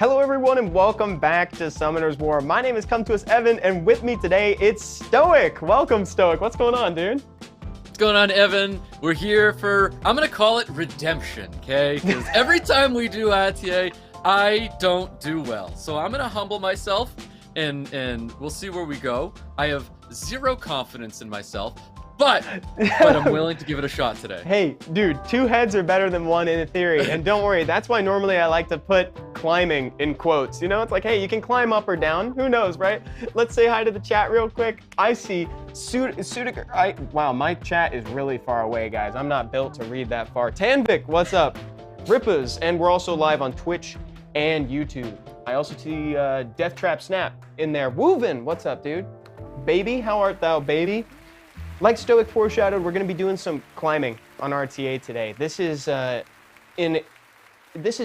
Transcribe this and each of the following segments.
Hello everyone and welcome back to Summoner's War. My name is Come To Us Evan and with me today it's Stoic. Welcome Stoic. What's going on, dude? What's going on, Evan? We're here for, I'm gonna call it redemption, okay? Because every time we do RTA, I don't do well. So I'm gonna humble myself and we'll see where we go. I have zero confidence in myself, but I'm willing to give it a shot today. Hey, dude, 2 heads are better than 1 in theory. And don't worry, that's why normally I like to put climbing in quotes. You know, it's like, hey, you can climb up or down. Who knows, right? Let's say hi to the chat real quick. I see Sudiker. Wow, my chat is really far away, guys. I'm not built to read that far. Tanvik, what's up? Rippas, and we're also live on Twitch and YouTube. I also see Death Trap Snap in there. Woovin, what's up, dude? Baby, how art thou, baby? Like Stoic foreshadowed, we're going to be doing some climbing on RTA today. This is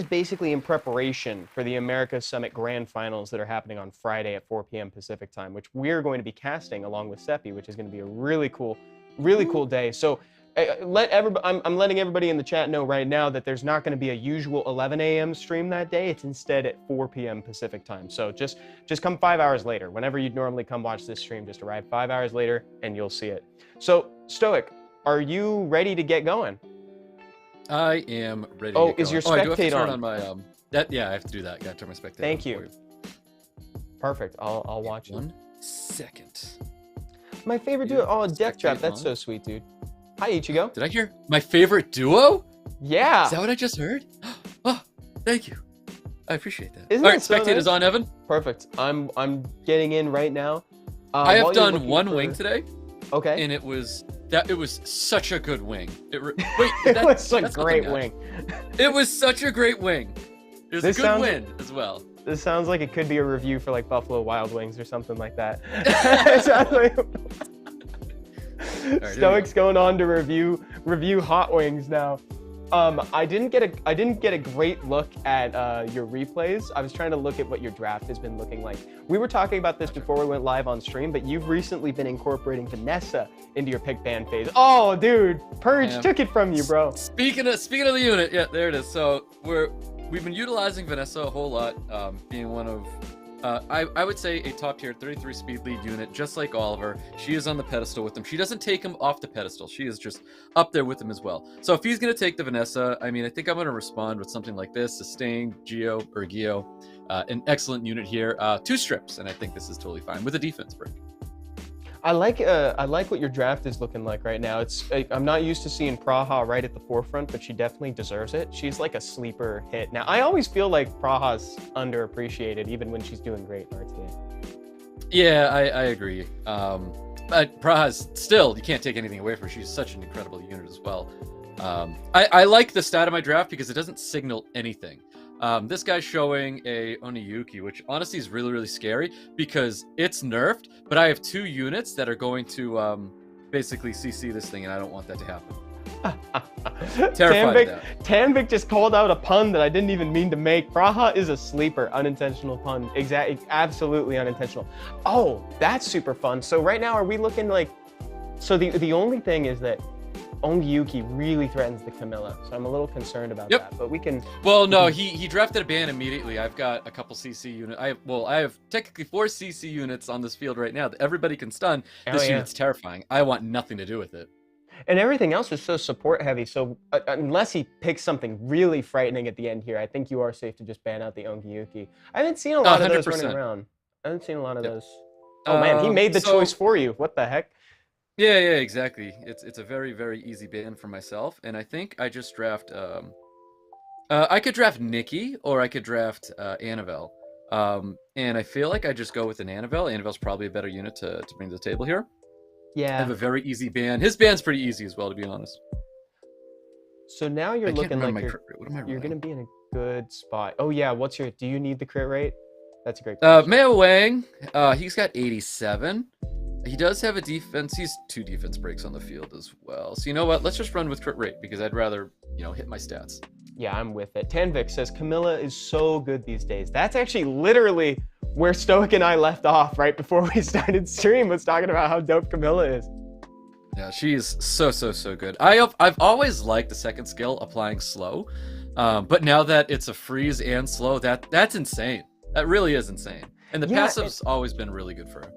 basically in preparation for the America Summit Grand Finals that are happening on Friday at 4 p.m. Pacific time, which we're going to be casting along with Seppi, which is going to be a really cool day. So I'm letting everybody in the chat know right now that there's not going to be a usual 11 a.m. stream that day. It's instead at 4 p.m. Pacific time. So just come 5 hours later. Whenever you'd normally come watch this stream, just arrive 5 hours later and you'll see it. So Stoic, are you ready to get going? I am ready to go. Oh, is your spectate I do have to turn on? My, yeah, I have to do that. Gotta turn my spectate Thank on you. Perfect. I'll watch it. 1 second. My favorite duo. Oh, Death Trap. That's so sweet, dude. Hi, Ichigo. Did I hear my favorite duo? Yeah. Is that what I just heard? Oh, thank you. I appreciate that. Isn't All right, it so spectate nice? is on, Evan. Perfect. I'm getting in right now. I have done one wing today. Okay. And it was such a good wing. It was a great wing. It was such a great wing. It was a good win as well. This sounds like it could be a review for like Buffalo Wild Wings or something like that. Right, Stoic's going on to review hot wings now. I didn't get a great look at your replays. I was trying to look at what your draft has been looking like. We were talking about this before we went live on stream, but you've recently been incorporating Vanessa into your pick ban phase. Oh, dude, Purge took it from you, bro. Speaking of the unit, yeah, there it is. So we've been utilizing Vanessa a whole lot, being one of I would say a top tier 33 speed lead unit, just like Oliver. She is on the pedestal with him. She doesn't take him off the pedestal. She is just up there with him as well. So if he's going to take the Vanessa, I mean, I think I'm going to respond with something like this: Sustain, Geo, an excellent unit here. 2 strips, and I think this is totally fine with a defense break. I like what your draft is looking like right now. I'm not used to seeing Praha right at the forefront, but she definitely deserves it. She's like a sleeper hit. Now, I always feel like Praha's underappreciated, even when she's doing great in RTA. Yeah, I agree. But Praha's still, you can't take anything away from her. She's such an incredible unit as well. I like the stat of my draft because it doesn't signal anything. This guy's showing a Oniyuki, which honestly is really, really scary because it's nerfed, but I have 2 units that are going to basically CC this thing, and I don't want that to happen. Terrified of that. Tanvik just called out a pun that I didn't even mean to make. Praha is a sleeper. Unintentional pun. Exactly. Absolutely unintentional. Oh, that's super fun. So right now, are we looking like... So the only thing is that Ongyuki really threatens the Camilla, so I'm a little concerned about that. But we can. Well, no, he drafted a ban immediately. I've got a couple CC units. I have technically 4 CC units on this field right now that everybody can stun. This unit's terrifying. I want nothing to do with it. And everything else is so support heavy. So unless he picks something really frightening at the end here, I think you are safe to just ban out the Ongyuki. I haven't seen a lot of those running around. I haven't seen a lot of those. Oh man, he made the choice for you. What the heck? Yeah, exactly. It's a very, very easy ban for myself, and I think I just draft. I could draft Nikki, or I could draft Annabelle. And I feel like I just go with an Annabelle. Annabelle's probably a better unit to bring to the table here. Yeah. I have a very easy ban. His ban's pretty easy as well, to be honest. So now you're looking like you're going to be in a good spot. Oh yeah, do you need the crit rate? That's a great question. Meo Wang, he's got 87. He does have a defense. He's 2 defense breaks on the field as well. So you know what? Let's just run with crit rate because I'd rather, hit my stats. Yeah, I'm with it. Tanvik says Camilla is so good these days. That's actually literally where Stoic and I left off right before we started stream, was talking about how dope Camilla is. Yeah, she is so good. I've always liked the second skill, applying slow. But now that it's a freeze and slow, that's insane. That really is insane. And the passive's always been really good for her.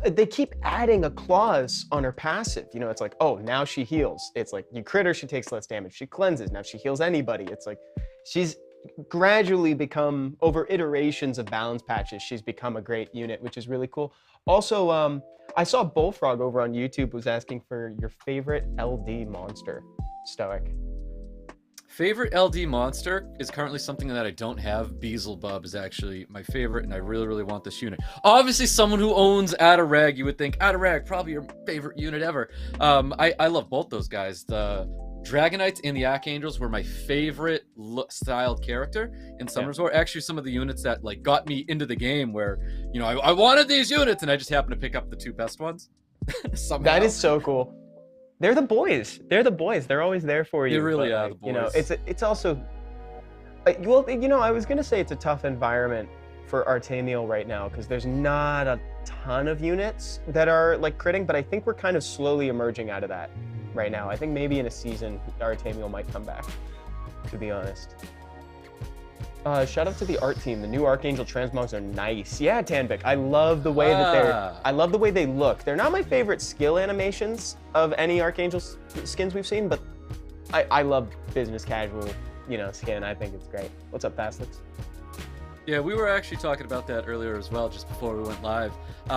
They keep adding a clause on her passive. You know, it's like, oh, now she heals. It's like, you crit her, she takes less damage. She cleanses. Now she heals anybody. It's like, she's gradually become, over iterations of balance patches, she's become a great unit, which is really cool. Also, I saw Bullfrog over on YouTube was asking for your favorite LD monster, Stoic. Favorite LD monster is currently something that I don't have. Beelzebub is actually my favorite, and I really, really want this unit. Obviously, someone who owns Adarag, you would think Adarag, probably your favorite unit ever. I love both those guys. The Dragonites and the Archangels were my favorite styled character in Summoners War. Actually, some of the units that like got me into the game where, you know, I wanted these units, and I just happened to pick up the 2 best ones. That is so cool. They're the boys. They're the boys. They're always there for you. They really are the boys. You know, it's also, well, you know, I was gonna say it's a tough environment for Artemiel right now because there's not a ton of units that are like critting, but I think we're kind of slowly emerging out of that right now. I think maybe in a season, Artemiel might come back, to be honest. Shout out to the art team. The new Archangel transmogs are nice. Yeah, Tanvik, I love the way that I love the way they look. They're not my favorite skill animations of any Archangel skins we've seen, but I love business casual, you know, skin. I think it's great. What's up, Fastlix? Yeah, we were actually talking about that earlier as well, just before we went live.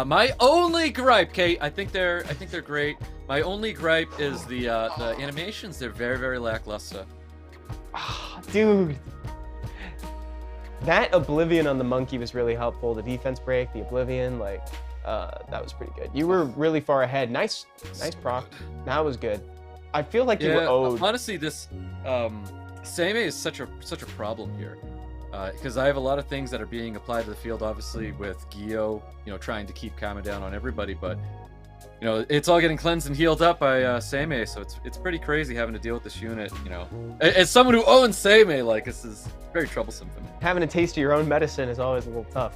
My only gripe, Kate, I think they're great. My only gripe is the animations. They're very, very lackluster. Oh, dude. That Oblivion on the monkey was really helpful. The defense break, the Oblivion, like, that was pretty good. You were really far ahead. Nice proc. That was good. I feel like you were owed. Honestly, this Seimei is such a problem here. Because I have a lot of things that are being applied to the field, obviously, with Gio, you know, trying to keep Kama down on everybody, but, you know, it's all getting cleansed and healed up by Seimei, so it's pretty crazy having to deal with this unit, you know. As someone who owns Seimei, like, this is very troublesome for me. Having a taste of your own medicine is always a little tough.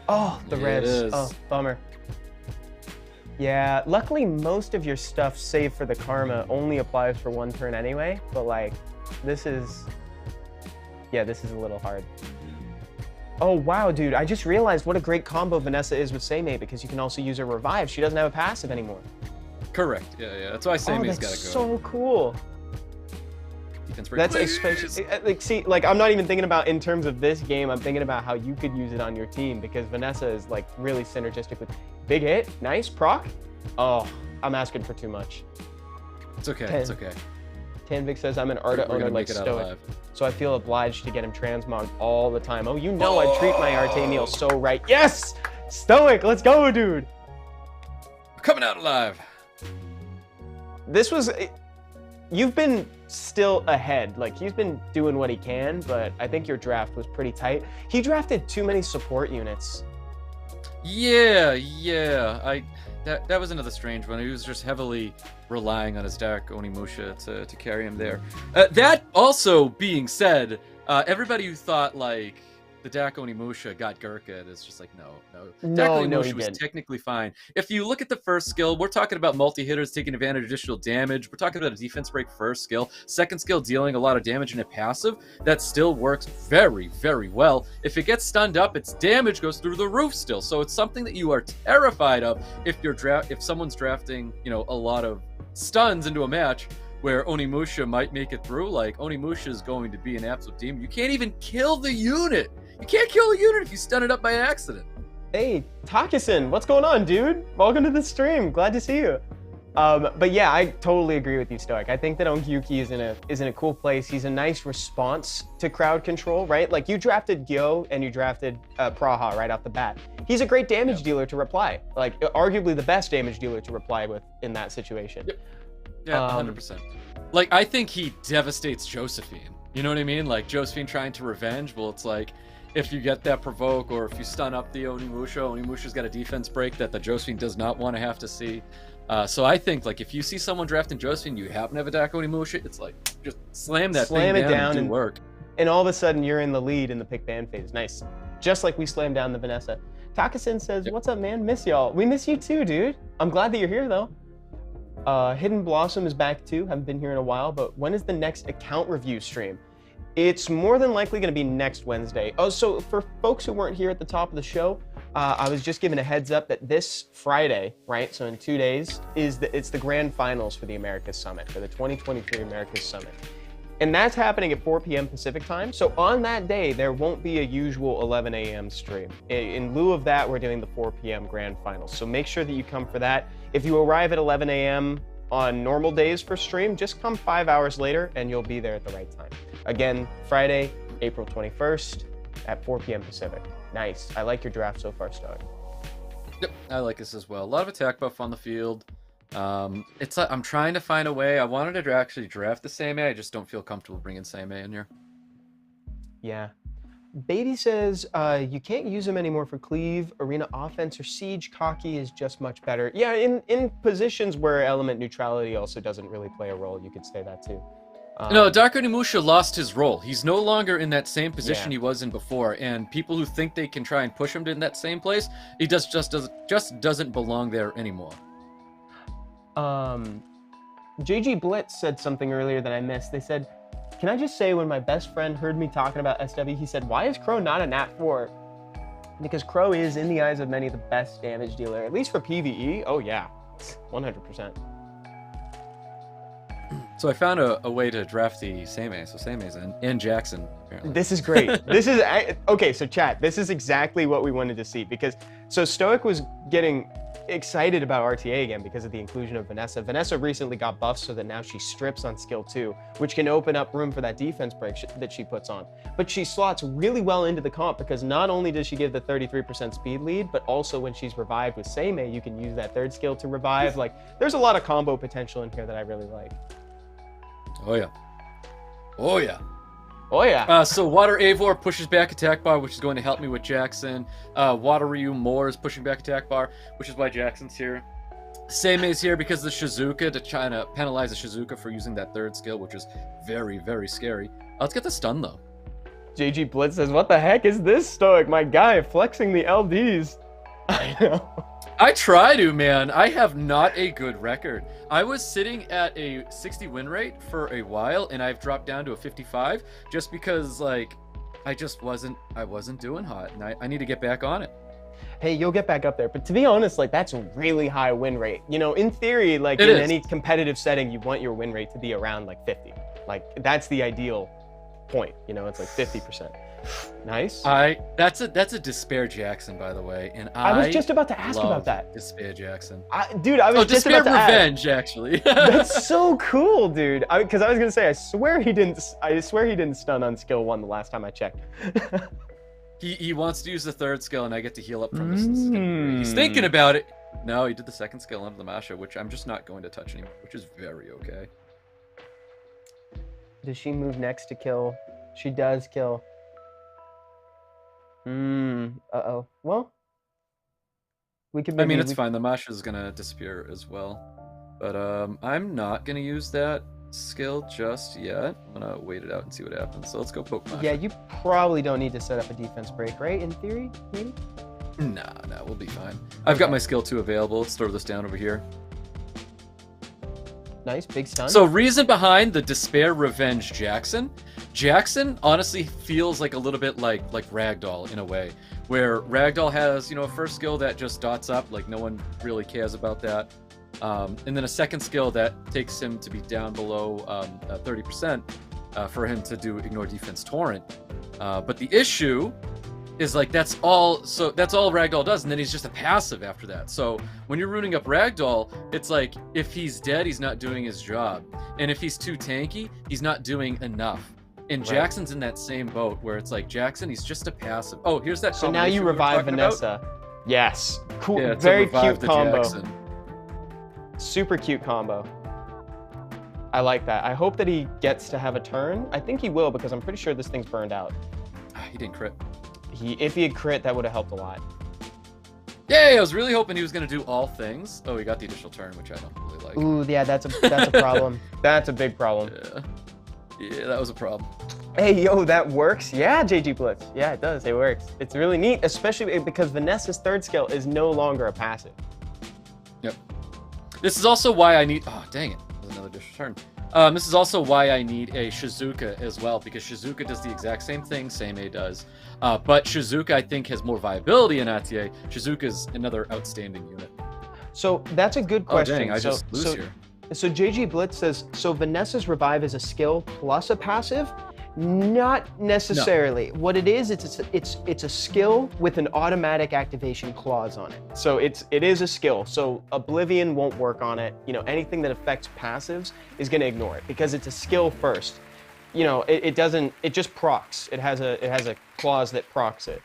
Oh, the revs. Oh, bummer. Yeah, luckily most of your stuff, save for the karma, only applies for 1 turn anyway, but, like, this is... Yeah, this is a little hard. Oh, wow, dude. I just realized what a great combo Vanessa is with Seimei because you can also use her revive. She doesn't have a passive anymore. Correct. Yeah. That's why Seimei's got to go. So cool. Defense break, that's especially, like, see, like, I'm not even thinking about in terms of this game. I'm thinking about how you could use it on your team because Vanessa is, like, really synergistic with... Big hit. Nice. Proc. Oh, I'm asking for too much. It's okay. It's okay. Tanvik says, I'm an Arta owner like Stoic, so I feel obliged to get him transmogged all the time. Oh, you know I treat my Artemiel so right. Yes! Stoic, let's go, dude! We're coming out alive. This was... You've been still ahead. Like, he's been doing what he can, but I think your draft was pretty tight. He drafted too many support units. Yeah. That was another strange one. He was just heavily relying on his Dark Onimusha to carry him there. That also being said, everybody who thought like the Dark Onimusha got Gurkha is just like, no. Dark Onimusha was technically fine. If you look at the first skill, we're talking about multi-hitters taking advantage of additional damage. We're talking about a defense break first skill. Second skill dealing a lot of damage in a passive. That still works very, very well. If it gets stunned up, its damage goes through the roof still. So it's something that you are terrified of if someone's drafting, you know, a lot of stuns into a match where Onimusha might make it through. Like, Onimusha is going to be an absolute demon. You can't even kill the unit. You can't kill a unit if you stun it up by accident. Hey, Takusin, what's going on, dude? Welcome to the stream. Glad to see you. But yeah, I totally agree with you, Stoic. I think that Ongyuki is in a cool place. He's a nice response to crowd control, right? Like, you drafted Gyo and you drafted Praha right off the bat. He's a great damage dealer to reply. Like, arguably the best damage dealer to reply with in that situation. Yep. Yeah, 100%. Like, I think he devastates Josephine. You know what I mean? Like, Josephine trying to revenge, well, it's like, if you get that provoke or if you stun up the Onimusha's got a defense break that the Josephine does not want to have to see. So I think, like, if you see someone drafting Josephine, you happen to have a Dark Onimusha, it's like, just slam that thing down and do work. And all of a sudden, you're in the lead in the pick ban phase. Nice. Just like we slammed down the Vanessa. Takusin says, what's up, man? Miss y'all. We miss you too, dude. I'm glad that you're here, though. Hidden Blossom is back too. Haven't been here in a while, but when is the next account review stream? It's more than likely going to be next Wednesday. Oh, so for folks who weren't here at the top of the show, I was just given a heads up that this Friday, right, so in 2 days, it's the grand finals for the Americas Summit, for the 2023 Americas Summit. And that's happening at 4 p.m. Pacific time. So on that day, there won't be a usual 11 a.m. stream. In lieu of that, we're doing the 4 p.m. grand finals. So make sure that you come for that. If you arrive at 11 a.m. on normal days for stream, just come 5 hours later and you'll be there at the right time. Again, Friday, April 21st at 4 p.m. Pacific. Nice. I like your draft so far, Stoic. Yep, I like this as well. A lot of attack buff on the field. I'm trying to find a way. I wanted to actually draft the Seimei. I just don't feel comfortable bringing Seimei in here. Yeah. Baby says you can't use him anymore for cleave, arena offense, or siege. Cocky is just much better. Yeah, in positions where element neutrality also doesn't really play a role, you could say that too. No, Dark Onimusha lost his role. He's no longer in that same position Yeah. he was in before, and people who think they can try and push him in that same place, he just doesn't belong there anymore. JG Blitz said something earlier that I missed. They said, can I just say when my best friend heard me talking about SW, he said, why is Crow not a Nat 4? Because Crow is, in the eyes of many, the best damage dealer, at least for PvE. Oh yeah, 100%. So I found a way to draft the Seimei. So Seimei's in, and Jackson, apparently. This is great. This is, okay, so chat, this is exactly what we wanted to see because, so Stoic was getting excited about RTA again because of the inclusion of Vanessa. Vanessa recently got buffed so that now she strips on skill 2, which can open up room for that defense break that she puts on. But she slots really well into the comp because not only does she give the 33% speed lead, but also when she's revived with Seimei, you can use that third skill to revive. Like, there's a lot of combo potential in here that I really like. Oh yeah. Oh yeah. Oh yeah. So Water Avor pushes back attack bar, which is going to help me with Jackson. Water Ryu Moore is pushing back attack bar, which is why Jackson's here. Seimei's here because of the Shizuka, to try to penalize the Shizuka for using that third skill, which is very, very scary. Let's get the stun though. JG Blitz says, what the heck is this, Stoic? My guy flexing the LDs. I know. I try to, man. I have not a good record. I was sitting at a 60 win rate for a while, and I've dropped down to a 55 just because, like, I wasn't doing hot, and I need to get back on it. Hey, you'll get back up there. But to be honest, like, that's a really high win rate. You know, in theory, like, It in is. any competitive setting, you want your win rate to be around, like, 50. Like, that's the ideal point. You know, it's like 50%. Nice. That's a Despair Jackson, by the way, and I was just about to ask about that. Despair Jackson. Dude, I was just Despair about to ask. Revenge, actually. That's so cool, dude. Because I was gonna say, I swear he didn't stun on skill 1 the last time I checked. He wants to use the third skill, and I get to heal up from distance. He's thinking about it. No, he did the second skill under the Masha, which I'm just not going to touch anymore, which is very okay. Does she move next to kill? She does kill. Uh-oh. Well, we could maybe... I mean, it's fine. The Masha is going to disappear as well. But I'm not going to use that skill just yet. I'm going to wait it out and see what happens. So let's go poke Masha. Yeah, you probably don't need to set up a defense break, right? In theory, maybe? Nah, we'll be fine. I've got my skill 2 available. Let's throw this down over here. Nice, big stun. So reason behind the Despair Revenge Jackson. Jackson honestly feels like a little bit like Ragdoll in a way, where Ragdoll has, you know, a first skill that just dots up, like no one really cares about that. And then a second skill that takes him to be down below 30% for him to do Ignore Defense Torrent. But the issue is like that's all Ragdoll does, and then he's just a passive after that. So when you're rooting up Ragdoll, it's like if he's dead, he's not doing his job, and if he's too tanky, he's not doing enough. And Right. Jackson's in that same boat where it's like Jackson, he's just a passive. Oh, here's that. So now you combination we were revive talking about. Vanessa. Yes, cool. Yeah, to Very revive cute the combo. Jackson. Super cute combo. I like that. I hope that he gets to have a turn. I think he will because I'm pretty sure this thing's burned out. He didn't crit. If he had crit, that would have helped a lot. Yay! I was really hoping he was gonna do all things. Oh, he got the additional turn, which I don't really like. Ooh, yeah, that's a problem. That's a big problem. Yeah, that was a problem. Hey, yo, that works? Yeah, JG Blitz. Yeah, it does. It works. It's really neat, especially because Vanessa's third skill is no longer a passive. Yep. This is also why I need. Oh, dang it! That was another additional turn. This is also why I need a Shizuka as well, because Shizuka does the exact same thing Seimei does. But Shizuka, I think, has more viability in RTA. Shizuka is another outstanding unit. So that's a good question. Oh, dang, I just lose here. So JG Blitz says, so Vanessa's revive is a skill plus a passive? Not necessarily. No. What it is, it's a skill with an automatic activation clause on it. So it is a skill. So Oblivion won't work on it. You know, anything that affects passives is going to ignore it because it's a skill first. You know, it just procs. It has a clause that procs it.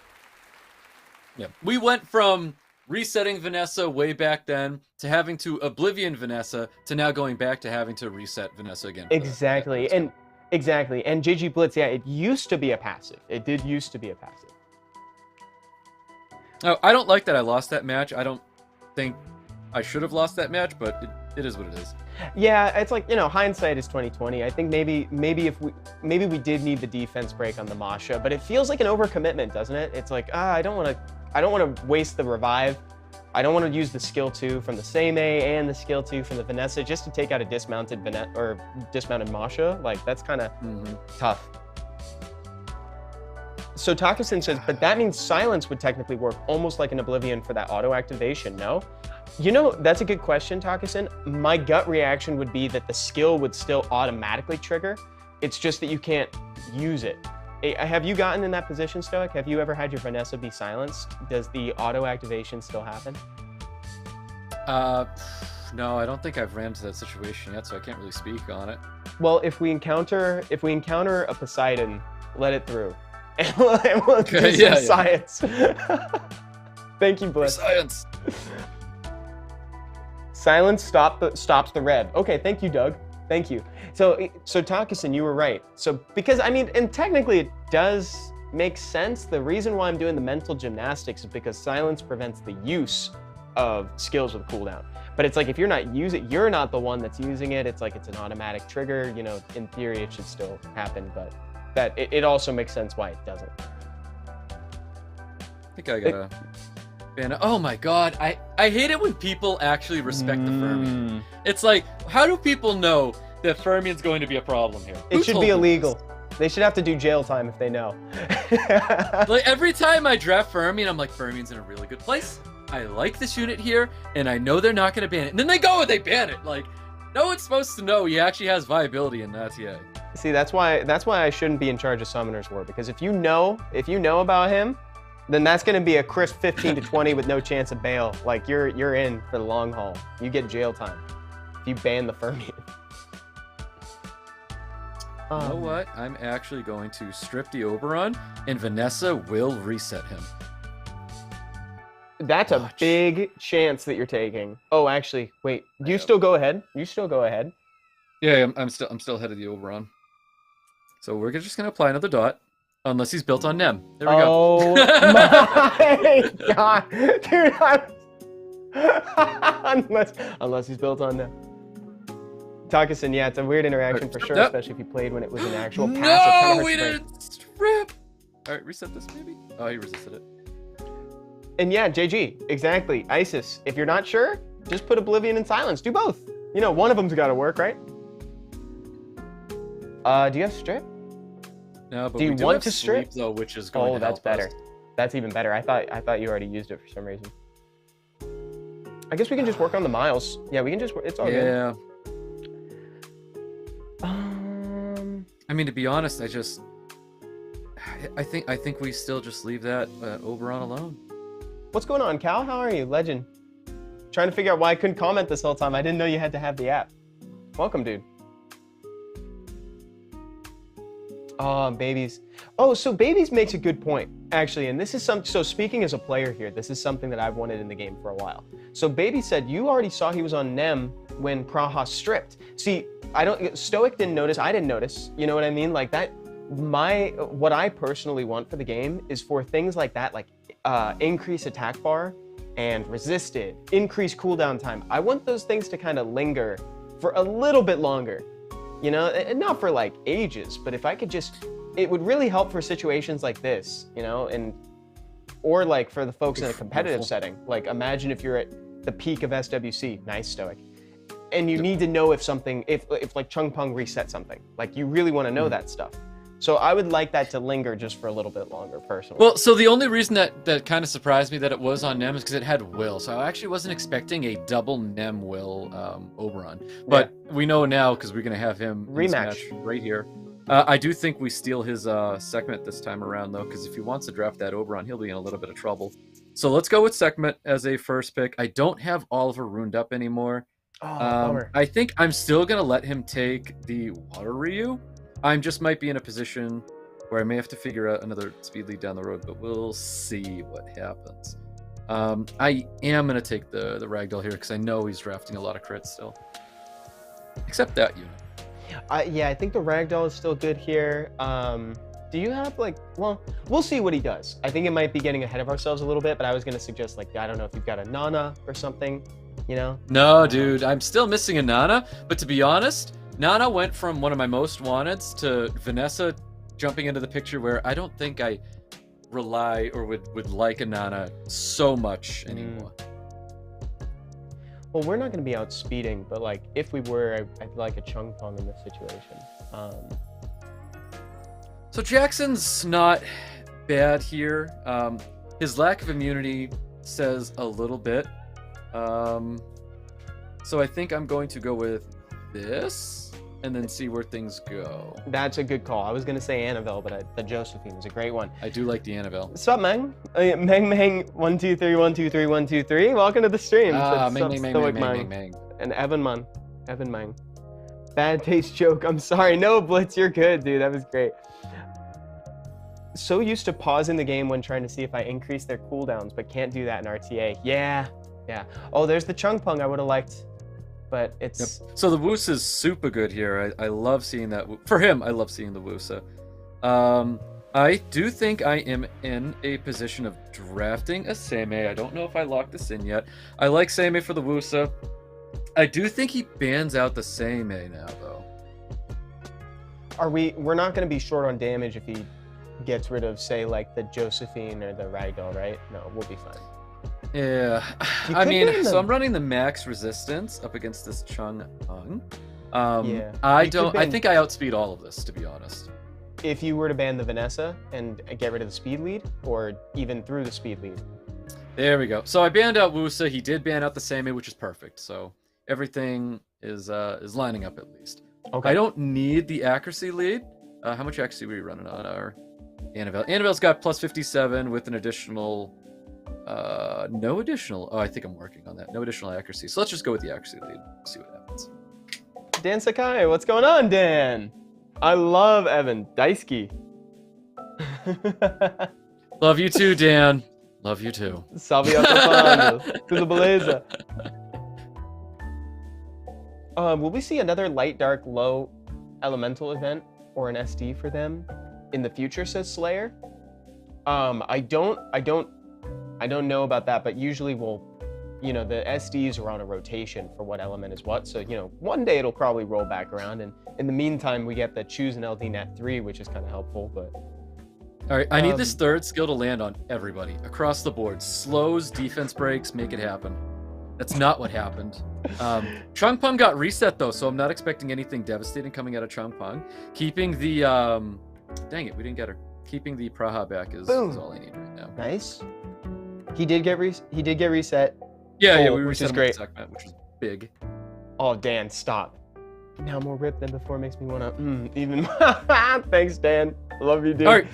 Yeah. We went from resetting Vanessa way back then to having to Oblivion Vanessa to now going back to having to reset Vanessa again. Exactly. Exactly. And JG Blitz, yeah, it used to be a passive. It did used to be a passive. Oh, I don't like that I lost that match. I don't think I should have lost that match, but it is what it is. Yeah, it's like, you know, hindsight is 2020. I think maybe we did need the defense break on the Masha, but it feels like an overcommitment, doesn't it? It's like, I don't want to waste the revive. I don't want to use the skill 2 from the Seimei and the skill 2 from the Vanessa just to take out a dismounted dismounted Masha. Like, that's kind of tough. So Takasin says, but that means silence would technically work almost like an Oblivion for that auto activation, no? You know, that's a good question, Takasin. My gut reaction would be that the skill would still automatically trigger. It's just that you can't use it. Have you gotten in that position, Stoic? Have you ever had your Vanessa be silenced? Does the auto activation still happen? No, I don't think I've ran into that situation yet, so I can't really speak on it. Well, if we encounter a Poseidon, let it through, and we'll do some science. Thank you, Bliss. Science. Silence stops the red. Okay, thank you, Doug. Thank you. So Takasin, you were right. So because, I mean, and technically it does make sense. The reason why I'm doing the mental gymnastics is because silence prevents the use of skills with cooldown. But it's like, if you're not the one that's using it. It's like, it's an automatic trigger. You know, in theory it should still happen, but it also makes sense why it doesn't. I think I gotta ban. Oh my god, I hate it when people actually respect the Fermion. It's like, how do people know that Fermion's going to be a problem here? It should be illegal. They should have to do jail time if they know. Like, every time I draft Fermion, I'm like, Fermion's in a really good place. I like this unit here, and I know they're not going to ban it. And then they go and they ban it. Like, no one's supposed to know he actually has viability in RTA. See, that's why I shouldn't be in charge of Summoner's War, because if you know about him, then that's going to be a crisp 15 to 20 with no chance of bail. Like, you're in for the long haul. You get jail time if you ban the Fermion. You know what? I'm actually going to strip the Oberon, and Vanessa will reset him. That's a big chance that you're taking. Oh, actually, wait. You still go ahead? You still go ahead? Yeah, I'm still ahead of the Oberon. So we're just gonna apply another dot, unless he's built on Nem. There we go. Oh my god, dude! Unless he's built on Nem. Takasin, yeah, it's a weird interaction for sure, especially if you played when it was an actual passive. No, we didn't strip. All right, reset this maybe. Oh, he resisted it. And yeah, JG, exactly. Isis, if you're not sure, just put Oblivion and Silence. Do both. You know, one of them's got to work, right? Do you have strip? No, but do you we do want have to strip? Sleep, though, which is going to that's help better. us. That's even better. I thought you already used it for some reason. I guess we can just work on the miles. Yeah, we can just. It's all good. Yeah. I mean, to be honest, I think we still just leave that Oberon alone. What's going on, Cal? How are you, legend? Trying to figure out why I couldn't comment this whole time. I didn't know you had to have the app. Welcome, dude. Oh, babies. Oh, so babies makes a good point, actually. And this is so speaking as a player here, this is something that I've wanted in the game for a while. So baby said, you already saw he was on Nem when Praha stripped. See, Stoic didn't notice, I didn't notice. You know what I mean? Like that, what I personally want for the game is for things like that, like increase attack bar and resisted, increase cooldown time. I want those things to kind of linger for a little bit longer. You know, and not for like ages, but if I could just, it would really help for situations like this, you know, or like for the folks in a competitive setting. Like imagine if you're at the peak of SWC, nice Stoic. and you Yep. need to know if something, if like Chung Peng reset something, like you really want to know that stuff. So I would like that to linger just for a little bit longer, personally. Well, so the only reason that kind of surprised me that it was on Nem is because it had Will. So I actually wasn't expecting a double Nem Will Oberon. But we know now because we're going to have him in this match right here. I do think we steal his Sekhmet this time around, though, because if he wants to draft that Oberon, he'll be in a little bit of trouble. So let's go with Sekhmet as a first pick. I don't have Oliver ruined up anymore. Bummer. I think I'm still going to let him take the Water Ryu. I just might be in a position where I may have to figure out another speed lead down the road, but we'll see what happens. I am going to take the Ragdoll here because I know he's drafting a lot of crits still. Except that unit. Yeah, I think the Ragdoll is still good here. Do you have like, well, we'll see what he does. I think it might be getting ahead of ourselves a little bit, but I was going to suggest like, I don't know if you've got a Nana or something, you know? No, dude, I'm still missing a Nana, but to be honest, Nana went from one of my most wanteds to Vanessa jumping into the picture where I don't think I rely or would like a Nana so much anymore. Well, we're not going to be outspeeding, but like if we were, I'd like a Chung Peng in this situation. So Jackson's not bad here. His lack of immunity says a little bit. So I think I'm going to go with this and then see where things go. That's a good call. I was going to say Annabelle, but the Josephine is a great one. I do like the Annabelle. What's up, Meng? Meng, 123 123 123. Welcome to the stream. Meng. And Evan Meng. Bad taste joke. I'm sorry. No, Blitz, you're good, dude. That was great. So used to pausing the game when trying to see if I increase their cooldowns, but can't do that in RTA. Yeah. Oh, there's the Chung Peng I would have liked, but it's... Yep. So the Wusa is super good here. I love seeing that. For him, I love seeing the Wusa. I do think I am in a position of drafting a Seimei. I don't know if I locked this in yet. I like Seimei for the Wusa. I do think he bans out the Seimei now, though. We're not going to be short on damage if he gets rid of, say, like the Josephine or the Ragdoll, right? No, we'll be fine. Yeah, I mean, so I'm running the max resistance up against this Chung Peng. Yeah. I think I outspeed all of this, to be honest. If you were to ban the Vanessa and get rid of the speed lead, or even through the speed lead. There we go. So I banned out Wusa. He did ban out the Seimei, which is perfect. So everything is lining up at least. Okay. I don't need the accuracy lead. How much accuracy are we running on our Annabelle? Annabelle's got plus 57 with an additional... no additional... Oh, I think I'm working on that. No additional accuracy. So let's just go with the accuracy lead. See what happens. Dan Sakai, what's going on, Dan? I love Evan. Daisuke. Love you too, Dan. Love you too. Salve a todos. Tudo beleza? Will we see another light, dark, low elemental event or an SD for them in the future, says Slayer? I don't know about that, but usually we'll, you know, the SDs are on a rotation for what element is what. So, you know, one day it'll probably roll back around. And in the meantime, we get the choose an LD net 3, which is kind of helpful, but. All right, I need this third skill to land on everybody across the board. Slows, defense breaks, make it happen. That's not what happened. Chung Peng got reset though, so I'm not expecting anything devastating coming out of Chung Peng. Keeping the, dang it, we didn't get her. Keeping the Praha back is all I need right now. Nice. He did get reset. Yeah, which we reset is great. Segment, which was big. Oh, Dan, stop. Now more rip than before makes me wanna even. Thanks, Dan. Love you, dude. All right,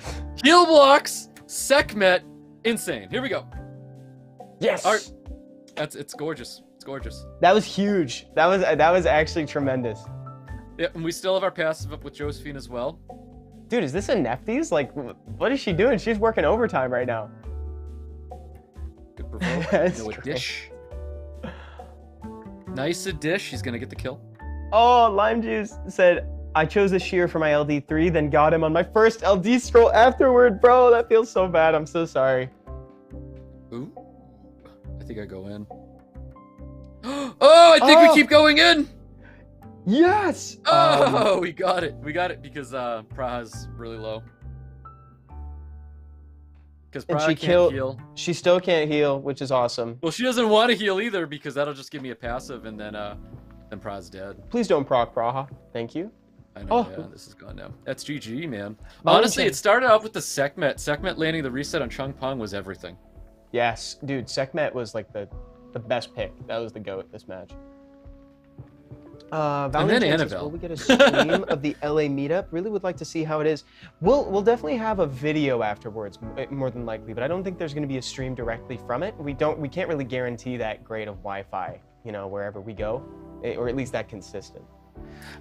heal blocks, Sekhmet, insane. Here we go. Yes. All right, it's gorgeous. It's gorgeous. That was huge. That was actually tremendous. Yeah, and we still have our passive up with Josephine as well. Dude, is this a Nefties? Like, what is she doing? She's working overtime right now. Good provoke. No dish. Nice a dish. He's gonna get the kill. Oh, Lime Juice said, I chose a shear for my LD3, then got him on my first LD scroll afterward, bro. That feels so bad. I'm so sorry. Ooh. I think I go in. Oh, I think we keep going in. Yes. Oh, we got it. We got it because Praha's really low. Because Praha can't heal. She still can't heal, which is awesome. Well, she doesn't want to heal either because that'll just give me a passive and then Then Pra's dead. Please don't proc Praha. Thank you. I know, Oh. yeah, this is gone now. That's GG, man. Mountain Honestly, King. it started off with the Sekhmet. Sekhmet landing the reset on Chung Pong was everything. Yes, dude, Sekhmet was like the best pick. That was the GOAT this match. And then Valentine says, Annabelle. will we get a stream of the LA meetup? Really would like to see how it is. We'll definitely have a video afterwards, more than likely, but I don't think there's going to be a stream directly from it. We can't really guarantee that great of Wi-Fi, you know, wherever we go, or at least that consistent.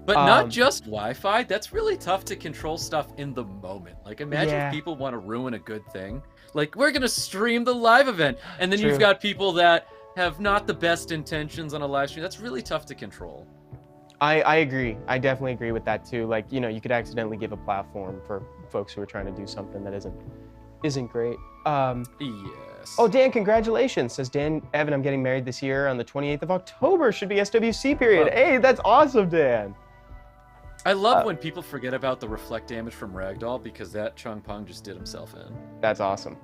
But not just Wi-Fi. That's really tough to control stuff in the moment. Like, imagine Yeah. if people want to ruin a good thing. Like, we're gonna stream the live event, and then True. you've got people that have not the best intentions on a live stream. That's really tough to control. I agree. I definitely agree with that too. Like, you know, you could accidentally give a platform for folks who are trying to do something that isn't great. Yes. Oh, Dan, congratulations. Says Dan, Evan, I'm getting married this year on the 28th of October. Should be SWC period. Oh. Hey, that's awesome, Dan. I love when people forget about the reflect damage from Ragdoll, because that Chung Pong just did himself in. That's awesome.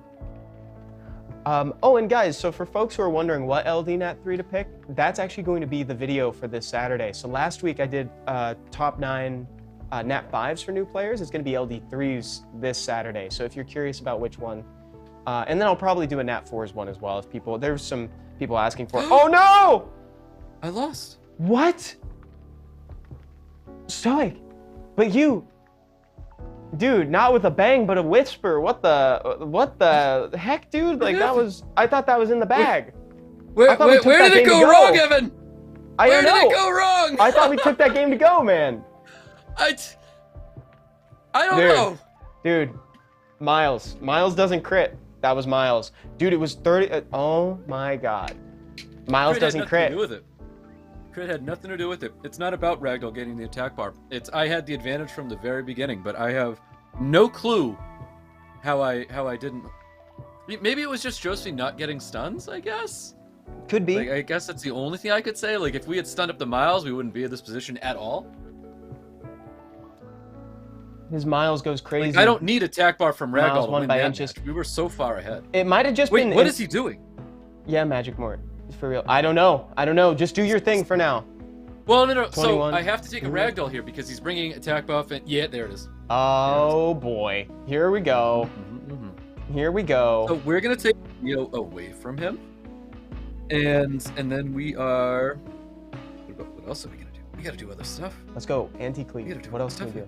Oh, and guys, so for folks who are wondering what LD Nat 3 to pick, that's actually going to be the video for this Saturday. So last week I did top 9 Nat 5s for new players. It's going to be LD 3s this Saturday. So if you're curious about which one, and then I'll probably do a Nat 4s one as well. If there's some people asking for it. Oh no! I lost. What? Stoic, but you, dude, not with a bang, but a whisper. What the heck, dude? Like that was, I thought that was in the bag. Where thought we took did that it game go to go. wrong, Evan? Where Where did it go wrong? I thought we took that game to go, man. I don't Dude. know. Dude, Miles doesn't crit. That was Miles. Dude, it was 30, oh my God. Miles doesn't crit. Crit had nothing to do with it. Crit had nothing to do with it. It's not about Ragdoll getting the attack bar. I had the advantage from the very beginning, but I have no clue how I didn't. Maybe it was just Josephine not getting stuns, I guess. Could be. Like, I guess that's the only thing I could say. Like, if we had stunned up the Miles, we wouldn't be in this position at all. His Miles goes crazy. Like, I don't need attack bar from Ragdoll Miles to won win by that inches. match. We were so far ahead. It might have just Wait, been. what is he doing? Yeah, Magic Mort. For real. I don't know. Just do your thing for now. Well, no. So 21. I have to take a Ragdoll here because he's bringing attack buff, and yeah, there it is. Oh boy. Here we go. Here we go. So we're gonna take Leo away from him, and then we are. What else are we gonna do? We gotta do other stuff. Let's go. Anti-cleave. We gotta do What else can we stuff.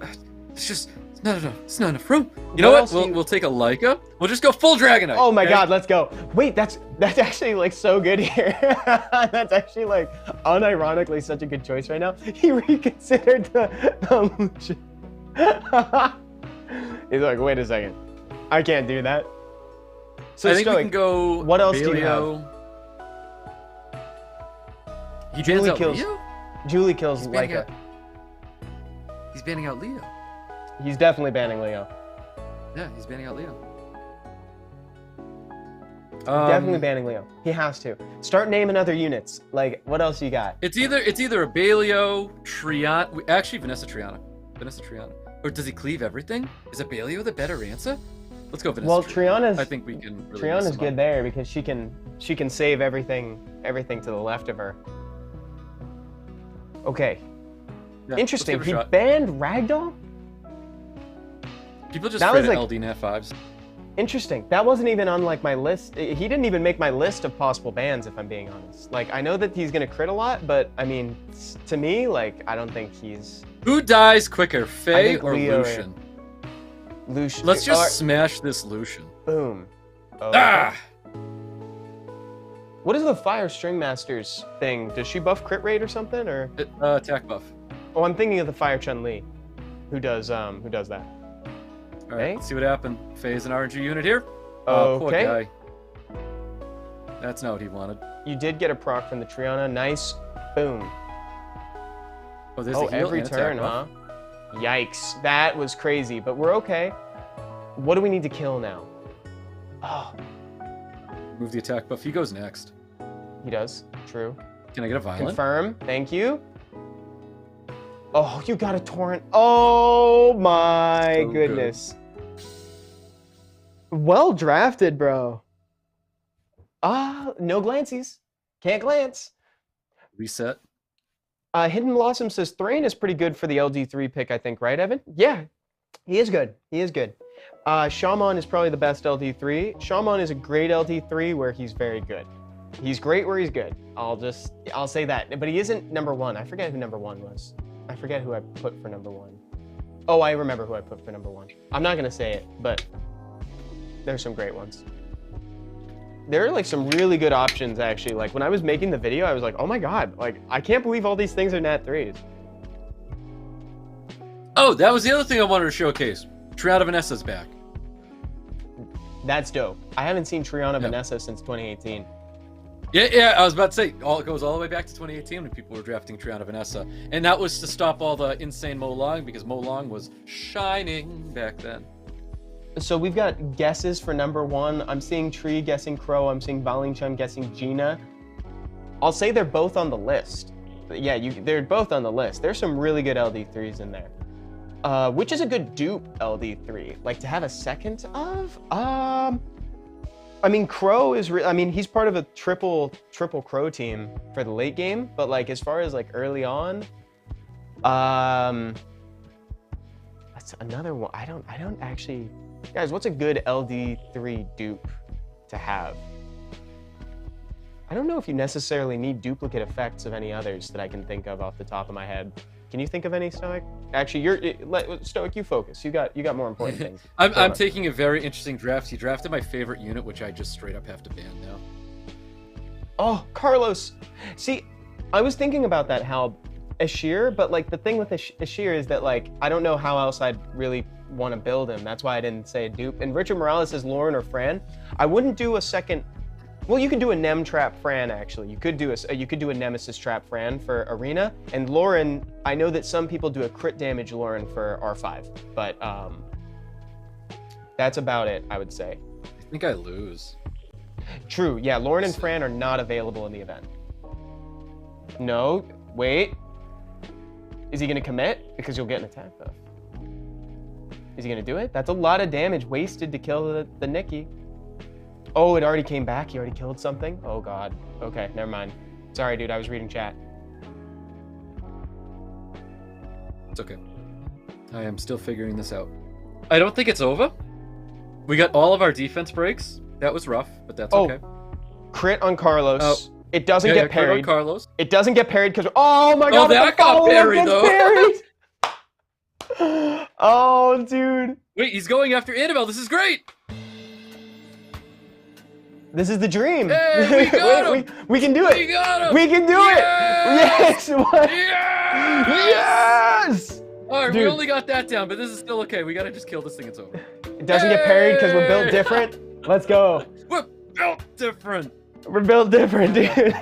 do? It's just it's not enough. It's not enough room. You What know else what? do you- We'll take a Leica. We'll just go full Dragonite. Oh my okay? God, let's go. Wait, that's actually like so good here. That's actually like unironically such a good choice right now. He reconsidered the Lucian. He's like, wait a second. I can't do that. So I think we Stoic, can go. what else do you Baleo. He Julie bans out kills- Leo? Julie kills He's banning Leica. He's banning out Leo. He's definitely banning Leo. Yeah, he's banning out Leo. Definitely banning Leo. He has to. Start naming other units. Like, what else you got? It's either a Baleo, Triana. Actually, Vanessa Triana. Or does he cleave everything? Is a Baleo the better answer? Let's go Vanessa. Well, Triana. Triana's I think we can. Really Triana's mess him good up. there because she can save everything to the left of her. Okay. Yeah, Interesting. let's give He it a shot. banned Ragdoll? People just that afraid was of like- LD Nat 5s. Interesting. That wasn't even on like my list. He didn't even make my list of possible bans, if I'm being honest. Like, I know that he's gonna crit a lot, but I mean, to me, like, I don't think he's Who dies quicker, Faye think or Leo, Lucian? Lucian. Let's just smash this Lucian. boom. Oh, Ah! What is the Fire String Masters thing? Does she buff crit rate or something? Or Attack buff. oh, I'm thinking of the Fire Chun-Li, who does that. All right, Okay. let's see what happened. Faye's an RNG unit here. Oh, poor Okay. guy. That's not what he wanted. You did get a proc from the Triana. Nice. Boom. Oh, there's Oh, a heal every and attack turn, buff. huh? Yikes. That was crazy, but we're okay. What do we need to kill now? Oh, Move the attack buff. He goes next. he does. True. Can I get a violent? Confirm. Thank you. Oh, you got a torrent. Oh my So good. goodness. Well drafted, bro. Ah, no glances. Can't glance. reset. Hidden Blossom says Thrain is pretty good for the LD3 pick, I think, right, Evan? Yeah, he is good. He is good. Shaman is probably the best LD3. Shaman is a great LD3 where he's very good. He's great where he's good. I'll say that. But he isn't number one. I forget who number one was. I forget who I put for number one. Oh, I remember who I put for number one. I'm not gonna say it, but there's some great ones. There are like some really good options actually. Like when I was making the video, I was like, oh my God, like I can't believe all these things are nat 3s. Oh, that was the other thing I wanted to showcase. Triana Vanessa's back. That's dope. I haven't seen Triana Vanessa since 2018. Yeah, I was about to say, it goes all the way back to 2018 when people were drafting Triana Vanessa. And that was to stop all the insane Mo Long, because Mo Long was shining back then. So we've got guesses for number one. I'm seeing Tree guessing Crow. I'm seeing Balingchun guessing Gina. I'll say they're both on the list. Yeah, they're both on the list. There's some really good LD3s in there. Which is a good dupe LD3? Like to have a second of? I mean, Crow is, he's part of a triple Crow team for the late game, but like as far as like early on, that's another one. I don't actually, guys, what's a good LD3 dupe to have? I don't know if you necessarily need duplicate effects of any others that I can think of off the top of my head. Can you think of any, Stoic? Actually, Stoic, you focus. You got more important things. I'm taking a very interesting draft. He drafted my favorite unit, which I just straight up have to ban now. Oh, Carlos. See, I was thinking about that, how Ashir, but like the thing with Ashir is that like I don't know how else I'd really want to build him. That's why I didn't say a dupe. And Richard Morales says Lauren or Fran. I wouldn't do a second. Well, you could do a Nem Trap Fran, actually. You could do a Nemesis Trap Fran for Arena. And Lauren, I know that some people do a crit damage Lauren for R5, but that's about it, I would say. I think I lose. True, yeah, Lauren and Fran are not available in the event. No, wait. Is he gonna commit? Because you'll get an attack buff. Is he gonna do it? That's a lot of damage wasted to kill the Nikki. Oh, it already came back? He already killed something? Oh God. Okay, never mind. Sorry, dude, I was reading chat. It's okay. I am still figuring this out. I don't think it's over. We got all of our defense breaks. That was rough, but that's okay. Crit on Carlos. Oh. It doesn't get parried. Crit on Carlos. It doesn't get parried because, oh my God, that got parried though. Parried. Oh, dude. Wait, he's going after Annabelle. This is great. This is the dream. Hey, we got him. We can do it. We got him. We can do it. Yes. What? Yes. Yes. All right, we only got that down, but this is still okay. We got to just kill this thing. It's over. It doesn't get parried because we're built different. Let's go. We're built different. We're built different, dude.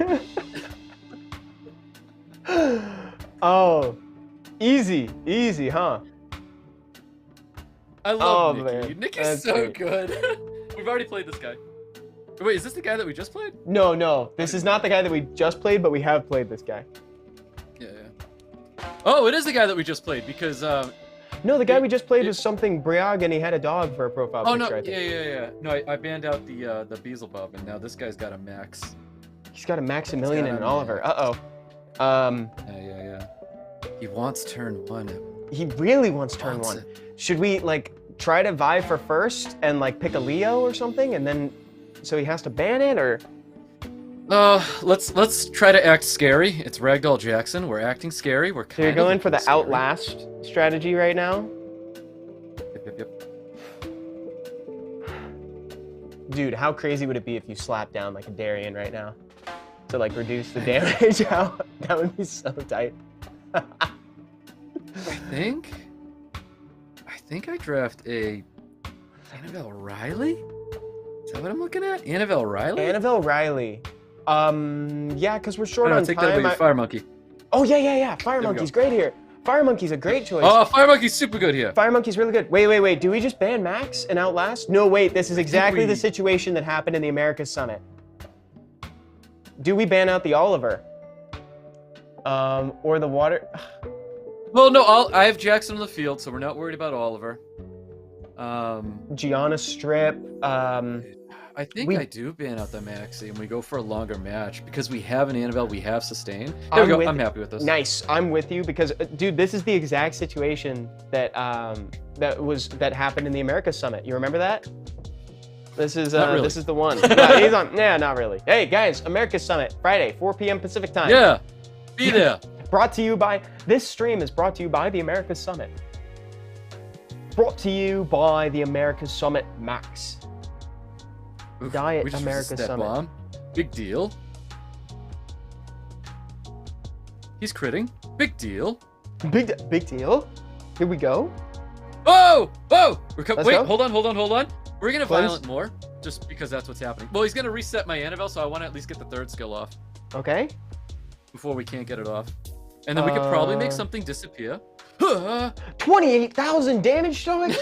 Oh, easy, huh? I love Nikki. Nikki's so good. We've already played this guy. Wait, is this the guy that we just played? No. This is not the guy that we just played, but we have played this guy. Yeah. Oh, it is the guy that we just played because. No, the guy we just played was something Briag, and he had a dog for a profile picture. Oh no! Yeah. No, I banned out the Beelzebub, and now this guy's got a max. He's got a Maximilian and an Oliver. Yeah. He wants turn one. He really wants turn one. Should we like try to vie for first and like pick a Leo or something, and then so he has to ban it, or? Let's try to act scary. It's Ragdoll Jackson. We're acting scary. We're kind So you're going for the scary Outlast strategy right now? Yep. Dude, how crazy would it be if you slapped down like a Darien right now? To like reduce the damage out? That would be so tight. I think I draft a Annabelle Riley? Is that what I'm looking at? Annabelle Riley? Annabelle Riley. Yeah, because we're short on take time. That Fire Monkey. Oh, yeah. Fire Monkey's great here. Fire Monkey's a great choice. Oh, Fire Monkey's super good here. Fire Monkey's really good. Wait. Do we just ban Max and Outlast? No, wait. This is exactly the situation that happened in the Americas Summit. Do we ban out the Oliver? Or the water? Well, no, I have Jackson on the field, so we're not worried about Oliver. Gianna Strip. I I think I do ban out the Maxi and we go for a longer match because we have an Annabelle, we have sustain. There we go. I'm happy with this. Nice. I'm with you because, dude, this is the exact situation that that happened in the America Summit. You remember that? This is really. This is the one. Yeah, he's on. Yeah, not really. Hey guys, America Summit, Friday, 4 p.m. Pacific time. Yeah, be there. Brought to you by, this stream is brought to you by the America Summit. Brought to you by the America Summit Max. Oof, Diet America Summit. Bomb. Big deal. He's critting. Big deal. Big deal. Here we go. Oh! Oh! Wait, go. hold on. We're gonna Cleanse. violent more, just because that's what's happening. Well, he's gonna reset my Annabelle, so I want to at least get the third skill off Okay. before we can't get it off. And then we could probably make something disappear. 28,000 damage, Stoic?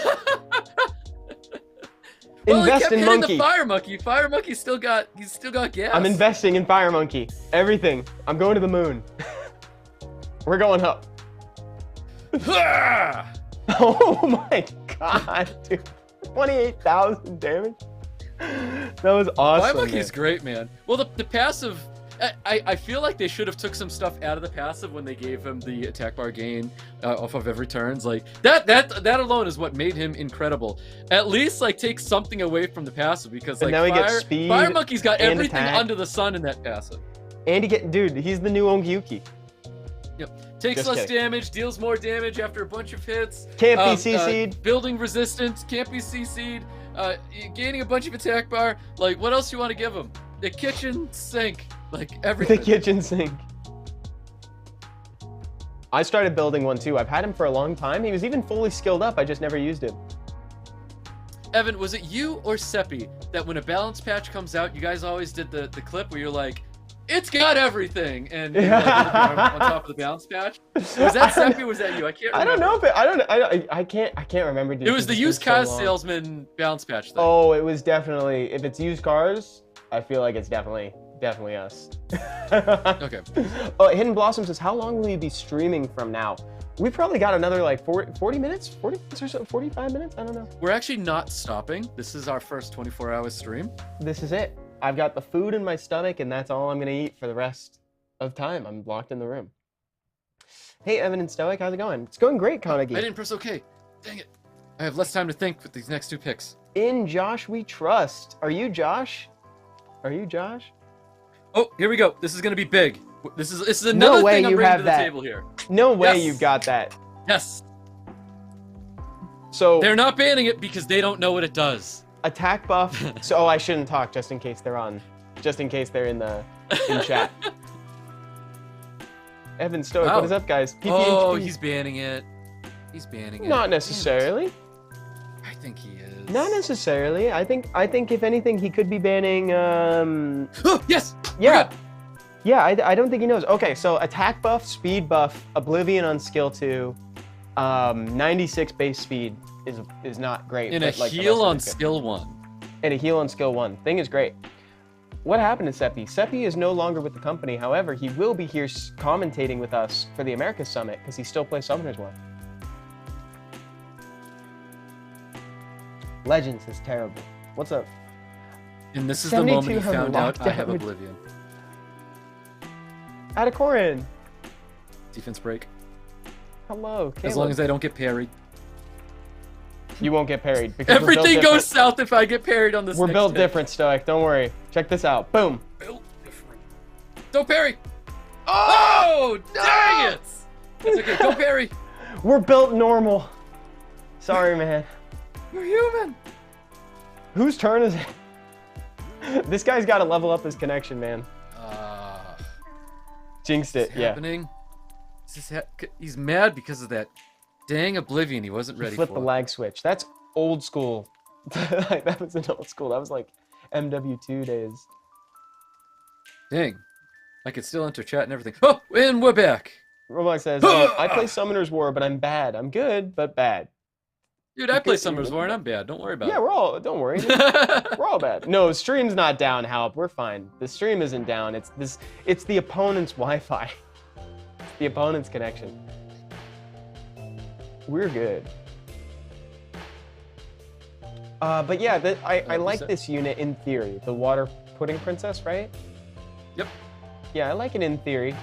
Well, he Invest kept in hitting Monkey. the Fire Monkey. Fire Monkey's still got gas. I'm investing in Fire Monkey. Everything. I'm going to the moon. We're going up. Oh my god, dude. 28,000 damage? That was awesome. Fire Monkey's man. great, man. Well, the passive, I feel like they should have took some stuff out of the passive when they gave him the attack bar gain off of every turns. Like that alone is what made him incredible. At least like take something away from the passive because like now he gets speed Fire Monkey's got and everything attack. under the sun in that passive. And dude, he's the new Ongyuki. Yep. Takes Just less kidding. damage, deals more damage after a bunch of hits. Can't be CC'd. Building resistance, can't be CC'd. Gaining a bunch of attack bar. Like, what else you want to give him? The kitchen sink. Like, everything. The kitchen sink. I started building one too. I've had him for a long time. He was even fully skilled up. I just never used him. Evan, was it you or Seppi that when a balance patch comes out, you guys always did the clip where you're like, it's got everything, and you like, on top of the balance patch? Was that Seppi or was that you? I can't remember. I don't know if it, I can't remember. Dude, It was the used cars salesman balance patch thing. Oh, it was definitely, if it's used cars, I feel like it's definitely us. Okay. Oh, Hidden Blossom says, how long will you be streaming from now? We've probably got another like 40 minutes? 40 minutes or so? 45 minutes? I don't know. We're actually not stopping. This is our first 24-hour stream. This is it. I've got the food in my stomach and that's all I'm gonna eat for the rest of time. I'm locked in the room. Hey, Evan and Stoic, how's it going? It's going great, Kanagi. I didn't press OK. Dang it. I have less time to think with these next two picks. In Josh we trust. Are you Josh? Are you Josh? Oh, here we go. This is gonna be big. This is another way thing I'm you bringing have to the that. table here. No way Yes. you've got that. Yes. So They're not banning it because they don't know what it does. attack buff. So I shouldn't talk just in case they're on. Just in case they're in chat. Evan Stoic, Wow. what is up, guys? Oh, PPHP. he's banning it. He's banning it. Not necessarily. I think he is. Not necessarily. I think if anything, he could be banning. Oh, yes. Yeah. Yeah, I don't think he knows. Okay, so attack buff, speed buff, Oblivion on skill 2, 96 base speed is not great. And a but, like, the heal rest of on it's good. skill 1. And a heal on skill 1. Thing is great. What happened to Seppi? Seppi is no longer with the company. However, he will be here commentating with us for the America Summit because he still plays Summoners 1. Legends is terrible. What's up? And this is the moment he 72 found out I have lockdown. Oblivion. Adakorin. Defense break. Hello, Caleb. As long as I don't get parried. You won't get parried. Because we're built Everything different. goes south if I get parried on this We're next built hit. different, Stoic. Don't worry. Check this out. Boom. Built different. Don't parry. Oh, dang it. That's okay. Don't parry. We're built normal. Sorry, man. We're human. Whose turn is it? This guy's got to level up his connection, man. Jinxed it, yeah. Happening? He's mad because of that dang Oblivion he wasn't ready Flip for. the lag switch. That's old school. That was an old school. That was like MW2 days. Dang. I could still enter chat and everything. Oh, and we're back. Roblox says, I play Summoner's War, but I'm bad. I'm good, but bad. Dude, I play Summer's War and I'm bad. Don't worry about Yeah, it. don't worry. We're all bad. No, stream's not down, Halp. We're fine. The stream isn't down. It's the opponent's Wi-Fi. The opponent's connection. We're good. But yeah, I like Reset. this unit in theory. The water pudding princess, right? Yep. Yeah, I like it in theory.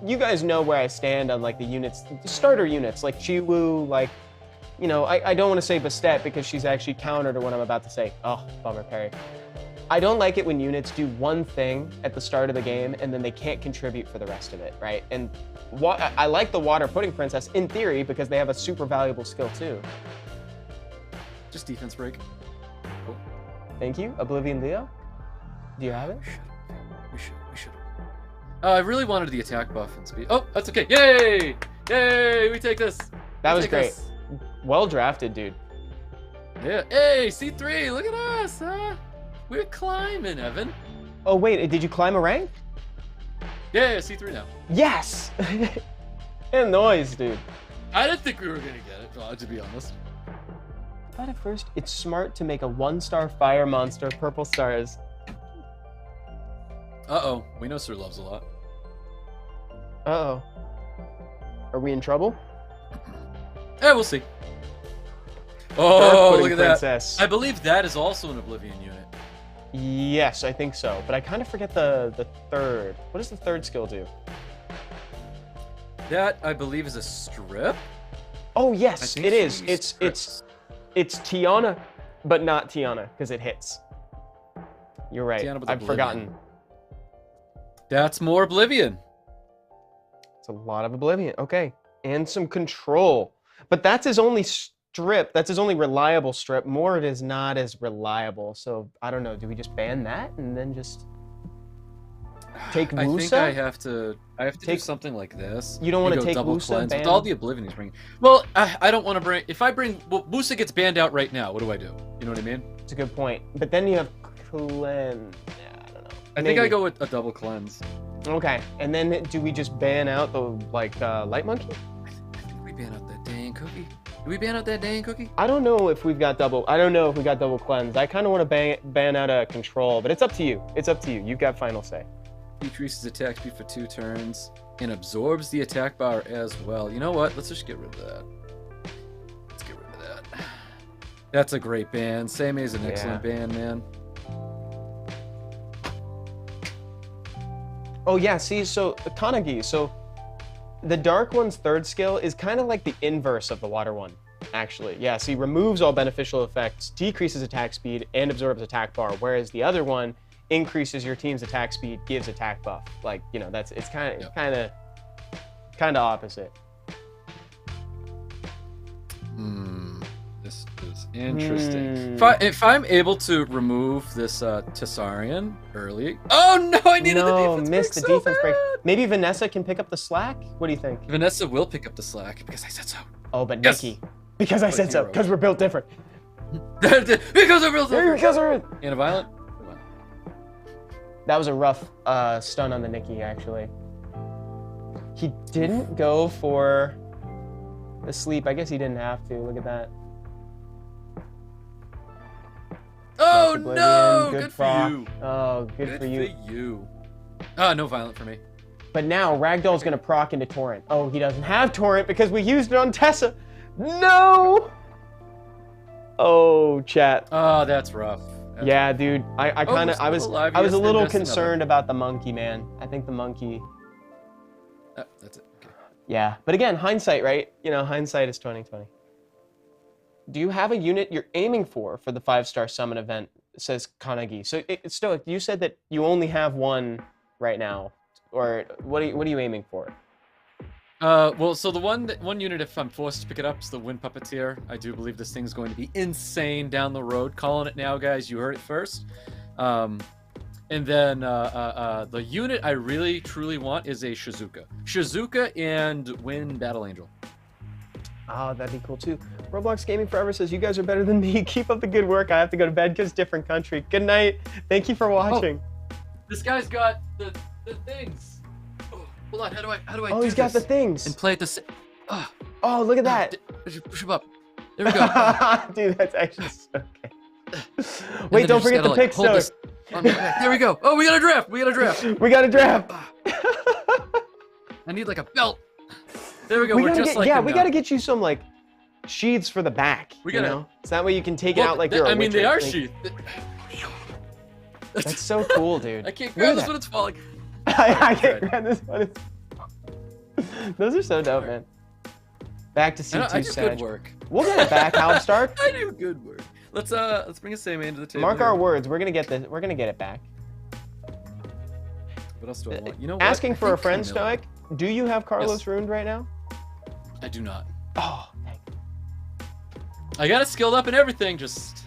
You guys know where I stand on like the units, the starter units, like Chiwu, like, you know, I don't want to say Bastet because she's actually counter to what I'm about to say. Oh, bummer, Perry. I don't like it when units do one thing at the start of the game and then they can't contribute for the rest of it, right? And I like the water pudding princess in theory because they have a super valuable skill too. Just defense break. Cool. Thank you, Oblivion Leo. Do you have it? We should. I really wanted the attack buff and speed. Oh, that's okay. Yay! Yay! We take this. That We was take great. this. Well drafted, dude. Yeah. Hey, C3. Look at us, huh? We're climbing, Evan. Oh wait, did you climb a rank? Yeah, C3 now. Yes! And noise, dude. I didn't think we were gonna get it, to be honest. I thought at first it's smart to make a 1-star fire monster purple stars. Uh-oh. We know Sir loves a lot. Uh-oh. Are we in trouble? Yeah, we'll see. Dark Oh, pudding look at that. princess. I believe that is also an Oblivion unit. Yes, I think so. But I kind of forget the third. What does the third skill do? That, I believe, is a strip. Oh I yes, think it she is. used It's Tiana, but not Tiana because it hits. You're right. Tiana with I've Oblivion. forgotten. That's more Oblivion. It's a lot of Oblivion. Okay, and some control. But that's his only strip. That's his only reliable strip. Mord is not as reliable. So I don't know. Do we just ban that and then just take I think Wusa? I have to do Take- something like this. You don't want to go take double Wusa, cleanse ban? with all the Oblivion he's bringing. Well, I don't want to bring. If I bring, well, Musa gets banned out right now. What do I do? You know what I mean? It's a good point. But then you have cleanse. Yeah, I don't know. I think I Maybe. go with a double cleanse. Okay, and then do we just ban out the light monkey? I think we ban out that dang cookie. Do we ban out that dang cookie? I don't know if we've got double. I don't know if we got double cleanse. I kind of want to ban out a control, but it's up to you. It's up to you. You've got final say. Decreases attack speed for 2 turns and absorbs the attack bar as well. You know what? Let's just get rid of that. Let's get rid of that. That's a great ban. Seimei is an excellent ban, man. Oh yeah, see, so Kanagi, so the dark one's third skill is kind of like the inverse of the water one, actually. Yeah, see, removes all beneficial effects, decreases attack speed, and absorbs attack bar, whereas the other one increases your team's attack speed, gives attack buff. Like, you know, it's kind of opposite. This is interesting. If I'm able to remove this Tessarian early. Oh no, I needed the defense missed break the so defense break. bad. Maybe Vanessa can pick up the slack? What do you think? Vanessa will pick up the slack because I said so. Oh, but Yes. Nikki. Because I said so, hero. because we're built different. Because of real Because we're... and a violent. Come on. That was a rough stun on the Nikki, actually. He didn't go for the sleep. I guess he didn't have to. Look at that. Oh Oblivion, no! good Good for proc. you. Oh, good for you. No violent for me. But now Ragdoll's gonna proc into Torrent. Oh, he doesn't have Torrent because we used it on Tessa. No! Oh, chat. Oh, that's rough. That's Yeah, dude. I kind of we're still alive. I was Yes, a little then there's concerned about the monkey, man. I think the monkey. That's it. Okay. Yeah, but again, hindsight, right? You know, hindsight is 20/20. Do you have a unit you're aiming for the 5-star summon event? Says Kanagi. So, Stoic, you said that you only have one right now, or what are you aiming for? Well, so the one unit, if I'm forced to pick it up, is the Wind Puppeteer. I do believe this thing's going to be insane down the road. Calling it now, guys. You heard it first. And then the unit I really truly want is a Shizuka. Shizuka and Wind Battle Angel. Oh, that'd be cool too. Roblox Gaming Forever says, you guys are better than me. Keep up the good work. I have to go to bed because different country. Good night. Thank you for watching. This guy's got the things. Oh, hold on. How do I Oh, do he's got the this? things. And play at the same. Oh, look at that. Push him up. There we go. Dude, that's actually so okay. And Wait, then don't I just forget gotta, the pick, hold Stoic. this on my back. There we go. Oh, we got a draft. We got a draft. I need like a belt. There we go. We We're gotta just get, like yeah, him we now. gotta get you some like sheaths for the back. We you gotta- know? So that way you can take it out like you're a I mean, they Witcher. are Like, sheathed. That's so cool, dude. I can't Look grab at this that. when it's falling. I can't grab this one. Those are so dope, man. Back to C2 I do good Sag. work. We'll get it back, Howard Stark. I do good work. Let's bring a Same into the table. Mark here. our words. We're gonna get this. We're gonna get it back. What else do I want? You know what? Asking I for a think friend, Camilla. Stoic. Do you have Carlos Yes. ruined right now? I do not. Oh, dang. I got it skilled up and everything, just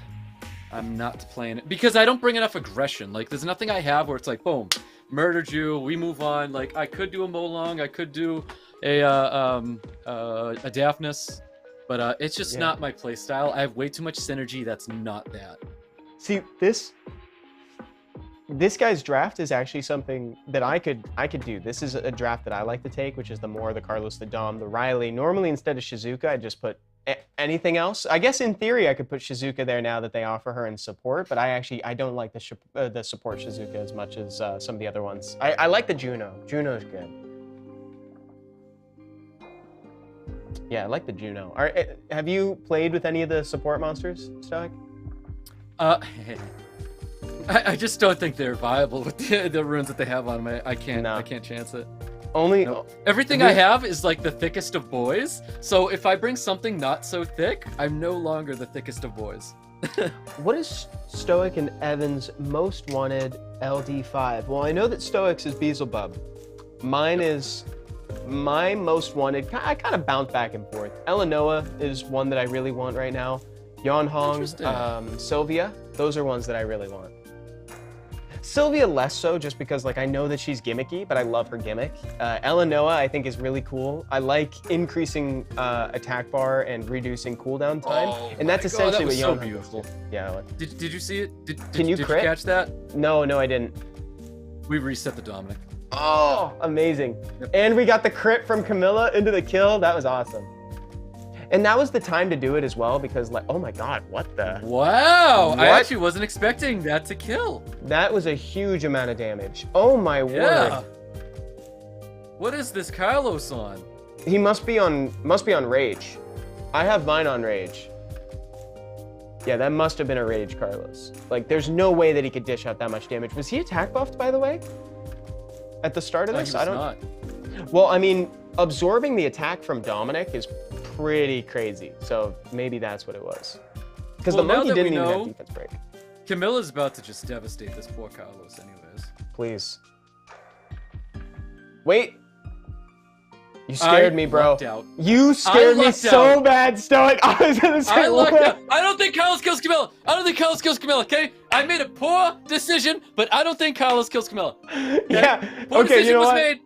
I'm not playing it because I don't bring enough aggression. Like there's nothing I have where it's like boom, murdered you, we move on. Like I could do a Molong, I could do a Daphnis, but it's just not my play style. I have way too much synergy that's not that. See, this guy's draft is actually something that I could do. This is a draft that I like to take, which is the Moore, the Carlos, the Dom, the Riley. Normally, instead of Shizuka, I just put anything else. I guess in theory, I could put Shizuka there now that they offer her in support, but I don't like the support Shizuka as much as some of the other ones. I like the Juno. Juno's good. Yeah, I like the Juno. Have you played with any of the support monsters, Stoic? I just don't think they're viable with the runes that they have on them. I can't chance it. Only Nope. Everything I have is like the thickest of boys. So if I bring something not so thick, I'm no longer the thickest of boys. What is Stoic and Evan's most wanted LD5? Well, I know that Stoic's is Beelzebub. Mine is my most wanted. I kind of bounce back and forth. Elenoa is one that I really want right now. Yeonhong, Sylvia, those are ones that I really want. Sylvia less so, just because like I know that she's gimmicky, but I love her gimmick. Elenoa I think is really cool. I like increasing attack bar and reducing cooldown time, and that's essentially what Yeonhong beautiful. does. Yeah. Did you see it? Did you crit? crit? You catch that? No, I didn't. We reset the Dominic. Oh, amazing. And we got the crit from Camilla into the kill. That was awesome. And that was the time to do it as well, because like, oh my God, what the? Wow, What? I actually wasn't expecting that to kill. That was a huge amount of damage. Oh my Yeah. word. What is this Kylos on? He must be on Rage. I have mine on Rage. Yeah, that must have been a Rage Carlos. Like, there's no way that he could dish out that much damage. Was he attack buffed, by the way? At the start of this? He was not. Well, I mean, absorbing the attack from Dominic is pretty crazy. So maybe that's what it was. Because the Well, now monkey that didn't we even have know- defense break. Camilla's about to just devastate this poor Carlos anyways. Please. Wait. You scared me, bro. lucked out. You scared me lucked so out. bad, Stoic. I was gonna say, I lucked what? out. I don't think Carlos kills Camilla. I don't think Carlos kills Camilla, okay? I made a poor decision, but I don't think Carlos kills Camilla. Yeah. Poor Okay, decision you know was what? made.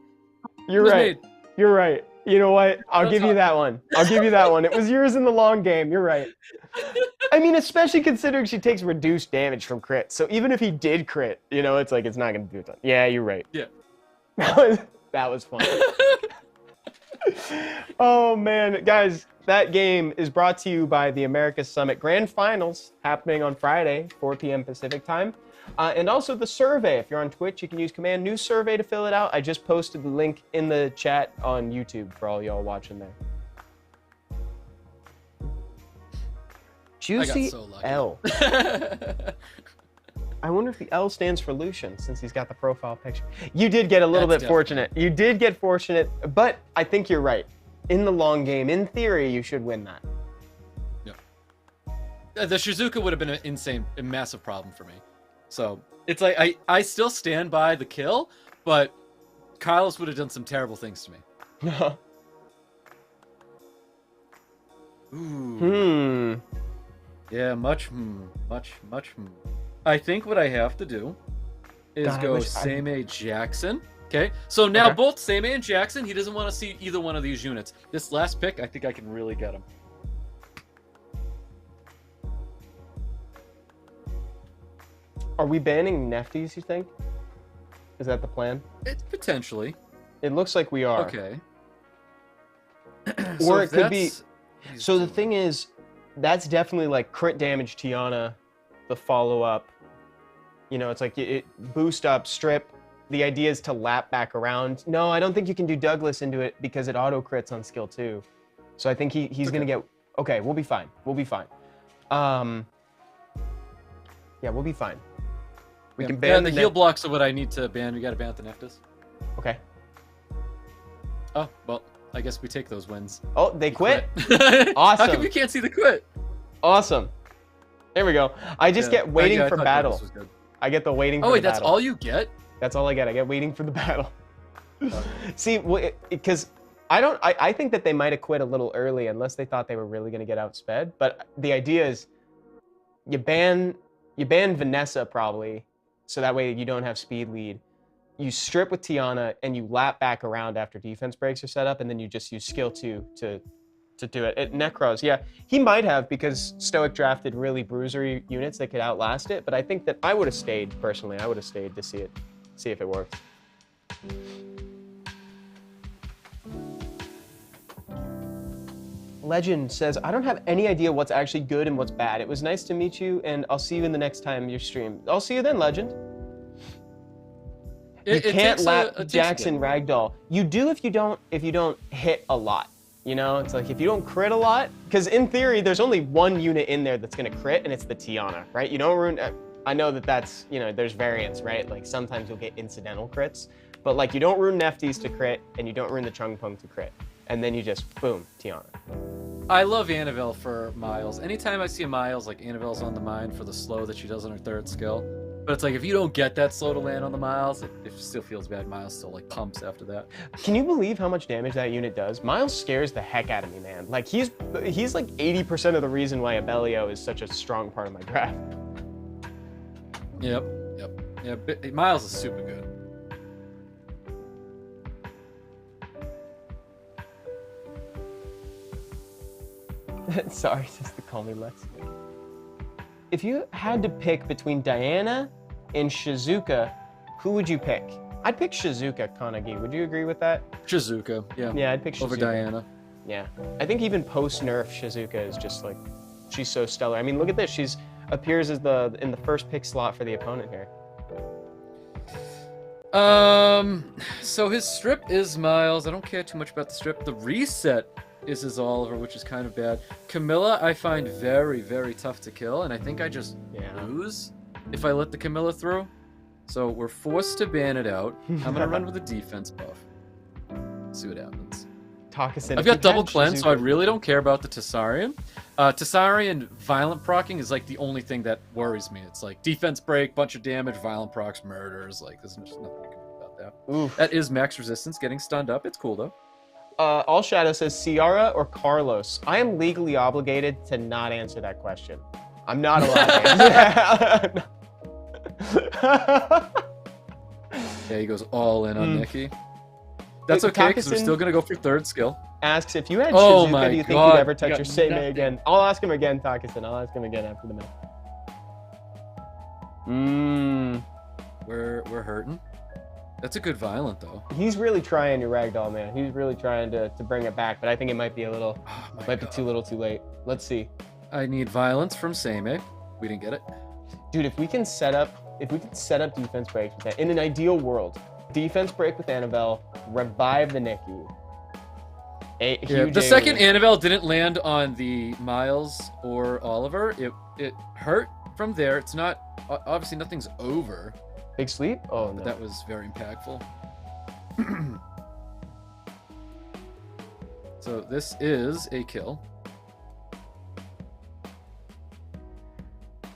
You're was right. made. You're right. You know what? I'll Don't give you talk. that one. I'll give you that one. It was yours in the long game. You're right. I mean, especially considering she takes reduced damage from crit. So even if he did crit, you know, it's like it's not gonna do a ton. Yeah, you're right. Yeah. That was fun. Oh man, guys, that game is brought to you by the America's Summit Grand Finals happening on Friday, 4 p.m. Pacific time. And also the survey. If you're on Twitch, you can use command new survey to fill it out. I just posted the link in the chat on YouTube for all y'all watching there. Juicy so lucky. L. I wonder if the L stands for Lucian, since he's got the profile picture. You did get a little That's bit fortunate. You did get fortunate, but I think you're right. In the long game, in theory, you should win that. Yeah. The Shizuka would have been a massive problem for me. So it's like I still stand by the kill, but Carlos would have done some terrible things to me. Ooh. Yeah, much. I think what I have to do is God, I go wish I- Same Jackson. Okay, so now Okay. both Same and Jackson, he doesn't want to see either one of these units. This last pick, I think I can really get him. Are we banning Nefties, you think? Is that the plan? It's potentially. It looks like we are. Okay. Or if it could be... that's- he's So the doing- thing is, that's definitely like crit damage Tiana, the follow-up. You know, it's like it boost up, strip. The idea is to lap back around. No, I don't think you can do Douglas into it because it auto crits on skill 2. So I think he's going to get Okay, we'll be fine. We'll be fine. Yeah, we'll be fine. We can ban the heal blocks are what I need to ban. We got to ban the Neftis. Okay. Oh, well, I guess we take those wins. Oh, they quit? Awesome. Awesome. How come you can't see the quit? Awesome. There we go. I just get waiting for battle. I get the waiting for the battle. Oh, wait, that's all you get? That's all I get. I get waiting for the battle. See, because I think that they might have quit a little early unless they thought they were really going to get outsped. But the idea is you ban Vanessa probably, so that way you don't have speed lead. You strip with Tiana and you lap back around after defense breaks are set up, and then you just use skill 2 to do it. Necros, yeah, he might have because Stoic drafted really bruisery units that could outlast it. But I think that I would have stayed personally. I would have stayed to see if it worked. Legend says, I don't have any idea what's actually good and what's bad. It was nice to meet you, and I'll see you in the next time you stream. I'll see you then, Legend. You can't lap Jackson Ragdoll. You do if you don't hit a lot. You know, it's like if you don't crit a lot, because in theory, there's only one unit in there that's gonna crit, and it's the Tiana, right? You don't ruin. I know that's, you know, there's variants, right? Like sometimes you'll get incidental crits, but like you don't ruin Nefties to crit, and you don't ruin the Chung Pung to crit, and then you just boom, Tiana. I love Annabelle for Miles. Anytime I see a Miles, like Annabelle's on the mind for the slow that she does on her 3rd skill. But it's like, if you don't get that slow to land on the Miles, it still feels bad. Miles still like pumps after that. Can you believe how much damage that unit does? Miles scares the heck out of me, man. Like he's like 80% of the reason why Abellio is such a strong part of my draft. Yep. Yeah, Miles is super good. Sorry, just to call me Lex. If you had to pick between Diana and Shizuka, who would you pick? I'd pick Shizuka, Kanagi. Would you agree with that? Shizuka, yeah. Yeah, I'd pick Shizuka. Over Diana. Yeah. I think even post-nerf, Shizuka is just like, she's so stellar. I mean, look at this. She's appears as in the first pick slot for the opponent here. So his strip is Miles. I don't care too much about the strip. The reset is his Oliver, which is kind of bad. Camilla, I find very, very tough to kill, and I think I just lose if I let the Camilla through. So we're forced to ban it out. I'm gonna run with a defense buff. See what happens. I've got double cleanse, so I really don't care about the Tessarian. Tessarian violent procking is like the only thing that worries me. It's like defense break, bunch of damage, violent procs, murders. Like there's just nothing I can do about that. Oof. That is max resistance, getting stunned up. It's cool though. All Shadow says Ciara or Carlos. I am legally obligated to not answer that question. I'm not allowed to answer. Yeah, he goes all in on Nikki. That's okay, because we're still going to go for 3rd skill. Asks, if you had Shizuka, do you think you'd ever touch your Seimei again? I'll ask him again, Takusin. I'll ask him again after the match. We're hurting. That's a good violent, though. He's really trying your Ragdoll, man. He's really trying to bring it back, but I think it might be a little, be too little too late. Let's see. I need violence from Seimei. We didn't get it. Dude, if we can set up defense breaks with that, in an ideal world, defense break with Annabelle, revive the Nikki. The second Annabelle didn't land on the Miles or Oliver. It hurt from there. It's not, obviously nothing's over. Big sleep? Oh, no. That was very impactful. So this is a kill.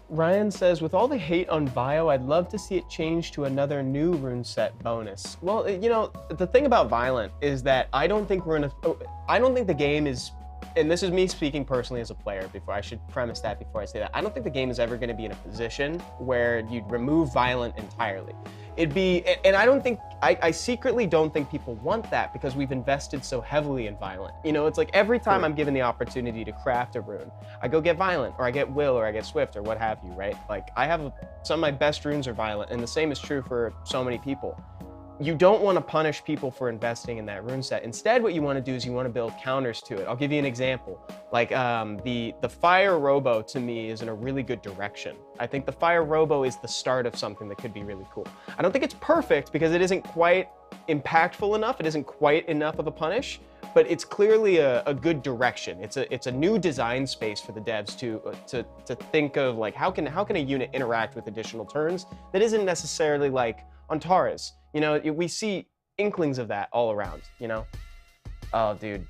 Ryan says, with all the hate on Bio, I'd love to see it change to another new rune set bonus. Well, you know, the thing about Violent is that I don't think the game is, and this is me speaking personally as a player, before I should premise that before I say that. I don't think the game is ever going to be in a position where you'd remove Violent entirely. It'd be, and I secretly don't think people want that because we've invested so heavily in Violent. You know, it's like every time I'm given the opportunity to craft a rune, I go get Violent, or I get Will, or I get Swift, or what have you, right? Like, I have some of my best runes are Violent, and the same is true for so many people. You don't want to punish people for investing in that rune set. Instead, what you want to do is you want to build counters to it. I'll give you an example. Like the Fire Robo to me is in a really good direction. I think the Fire Robo is the start of something that could be really cool. I don't think it's perfect because it isn't quite impactful enough. It isn't quite enough of a punish, but it's clearly a good direction. It's a new design space for the devs to think of like how can a unit interact with additional turns that isn't necessarily like Antares. You know, we see inklings of that all around, you know? Oh, dude.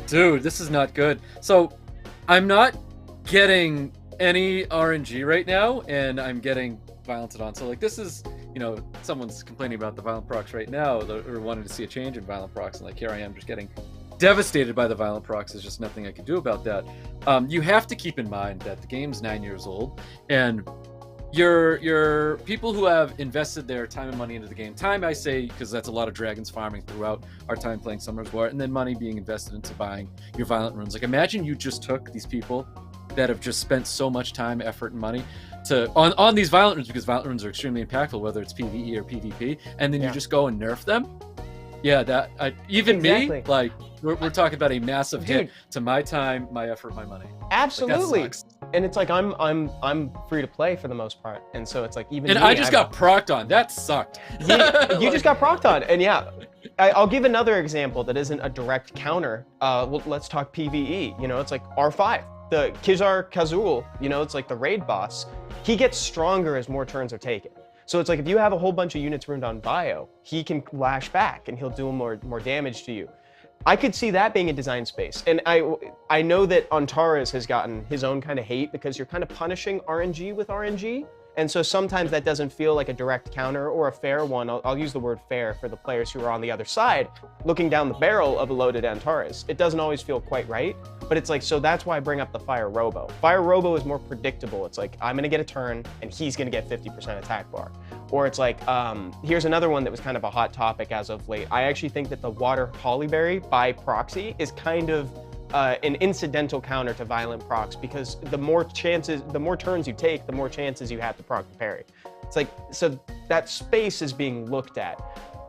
Dude, this is not good. So I'm not getting any RNG right now, and I'm getting Violented on. So like this is, you know, someone's complaining about the violent procs right now, or wanting to see a change in violent procs, and like here I am just getting devastated by the violent procs. There's just nothing I can do about that. You have to keep in mind that the game's 9 years old, and your people who have invested their time and money into the game, time I say because that's a lot of dragons farming throughout our time playing Summer's War, and then money being invested into buying your violent runes. Like imagine you just took these people that have just spent so much time, effort, and money on these violent runes, because violent runes are extremely impactful, whether it's PvE or PvP, and then you just go and nerf them. Yeah, that me, like we're talking about a massive hit to my time, my effort, my money. Absolutely. Like, and it's like I'm free to play for the most part, and so it's like even. And I just got procced on. That sucked. You just got procced on, and yeah. I'll give another example that isn't a direct counter. Well, let's talk PvE. You know, it's like R5. The Kizar Kazul, you know, it's like the raid boss. He gets stronger as more turns are taken. So it's like if you have a whole bunch of units ruined on bio, he can lash back and he'll do more damage to you. I could see that being a design space. And I know that Antares has gotten his own kind of hate because you're kind of punishing RNG with RNG. And so sometimes that doesn't feel like a direct counter or a fair one. I'll use the word fair for the players who are on the other side, looking down the barrel of a loaded Antares. It doesn't always feel quite right, but it's like, so that's why I bring up the Fire Robo. Fire Robo is more predictable. It's like, I'm gonna get a turn and he's gonna get 50% attack bar. Or it's like, here's another one that was kind of a hot topic as of late. I actually think that the Water Hollyberry by proxy is kind of an incidental counter to violent procs, because the more turns you take, the more chances you have to proc the parry. It's like, so that space is being looked at,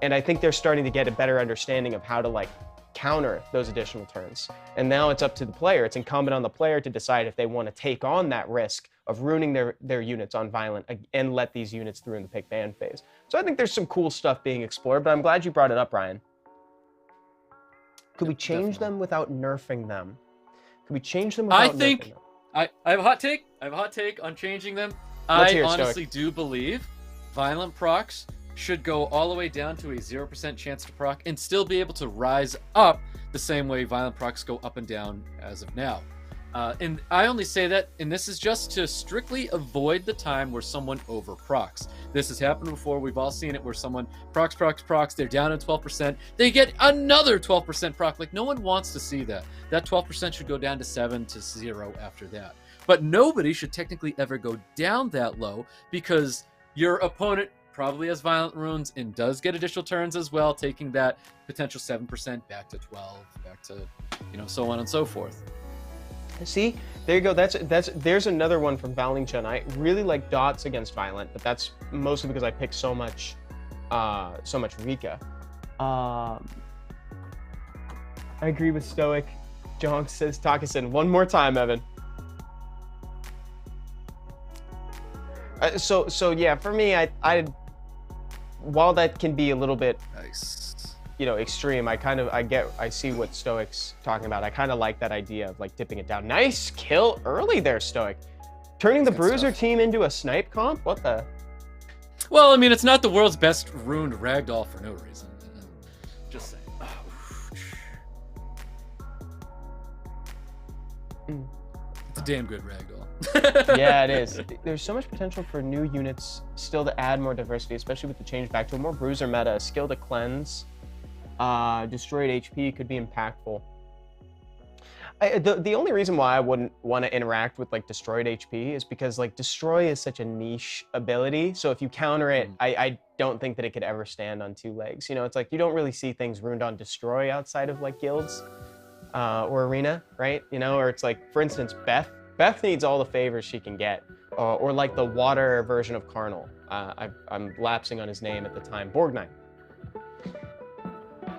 and I think they're starting to get a better understanding of how to like counter those additional turns. And now it's up to the player. It's incumbent on the player to decide if they want to take on that risk of ruining their units on violent and let these units through in the pick ban phase. So I think there's some cool stuff being explored, but I'm glad you brought it up, Ryan. Could we change them without nerfing them? Could we change them without nerfing them? I have a hot take. I have a hot take on changing them. Let's hear it, honestly Stoic. do believe violent procs should go all the way down to a 0% chance to proc and still be able to rise up the same way violent procs go up and down as of now. And I only say that, and this is just to strictly avoid the time where someone over procs. This has happened before. We've all seen it where someone procs, they're down at 12%, they get another 12% proc. Like, no one wants to see that. That 12% should go down to 7 to 0 after that. But nobody should technically ever go down that low, because your opponent probably has violent runes and does get additional turns as well, taking that potential 7% back to 12, back to, you know, so on and so forth. See, there you go. There's another one from Valingchen. I really like dots against violent, but that's mostly because I picked so much Rika. I agree with Stoic. Jonk says Takasin. One more time, Evan. So yeah, for me, I while that can be a little bit Nice. you know, extreme, I see what Stoic's talking about. I kind of like that idea of like dipping it down. Nice kill early there, Stoic. Turning the Bruiser team into a snipe comp? What the? Well, I mean, it's not the world's best ruined ragdoll for no reason. Just saying. It's a damn good ragdoll. Yeah, it is. There's so much potential for new units still to add more diversity, especially with the change back to a more Bruiser meta. A skill to cleanse, destroyed HP could be impactful. The only reason why I wouldn't want to interact with like destroyed HP is because like destroy is such a niche ability. So if you counter it, I don't think that it could ever stand on two legs. You know, it's like you don't really see things ruined on destroy outside of like guilds or arena, right? You know, or it's like, for instance, Beth needs all the favors she can get, or like the water version of Carnal. I'm lapsing on his name at the time, Borgnine.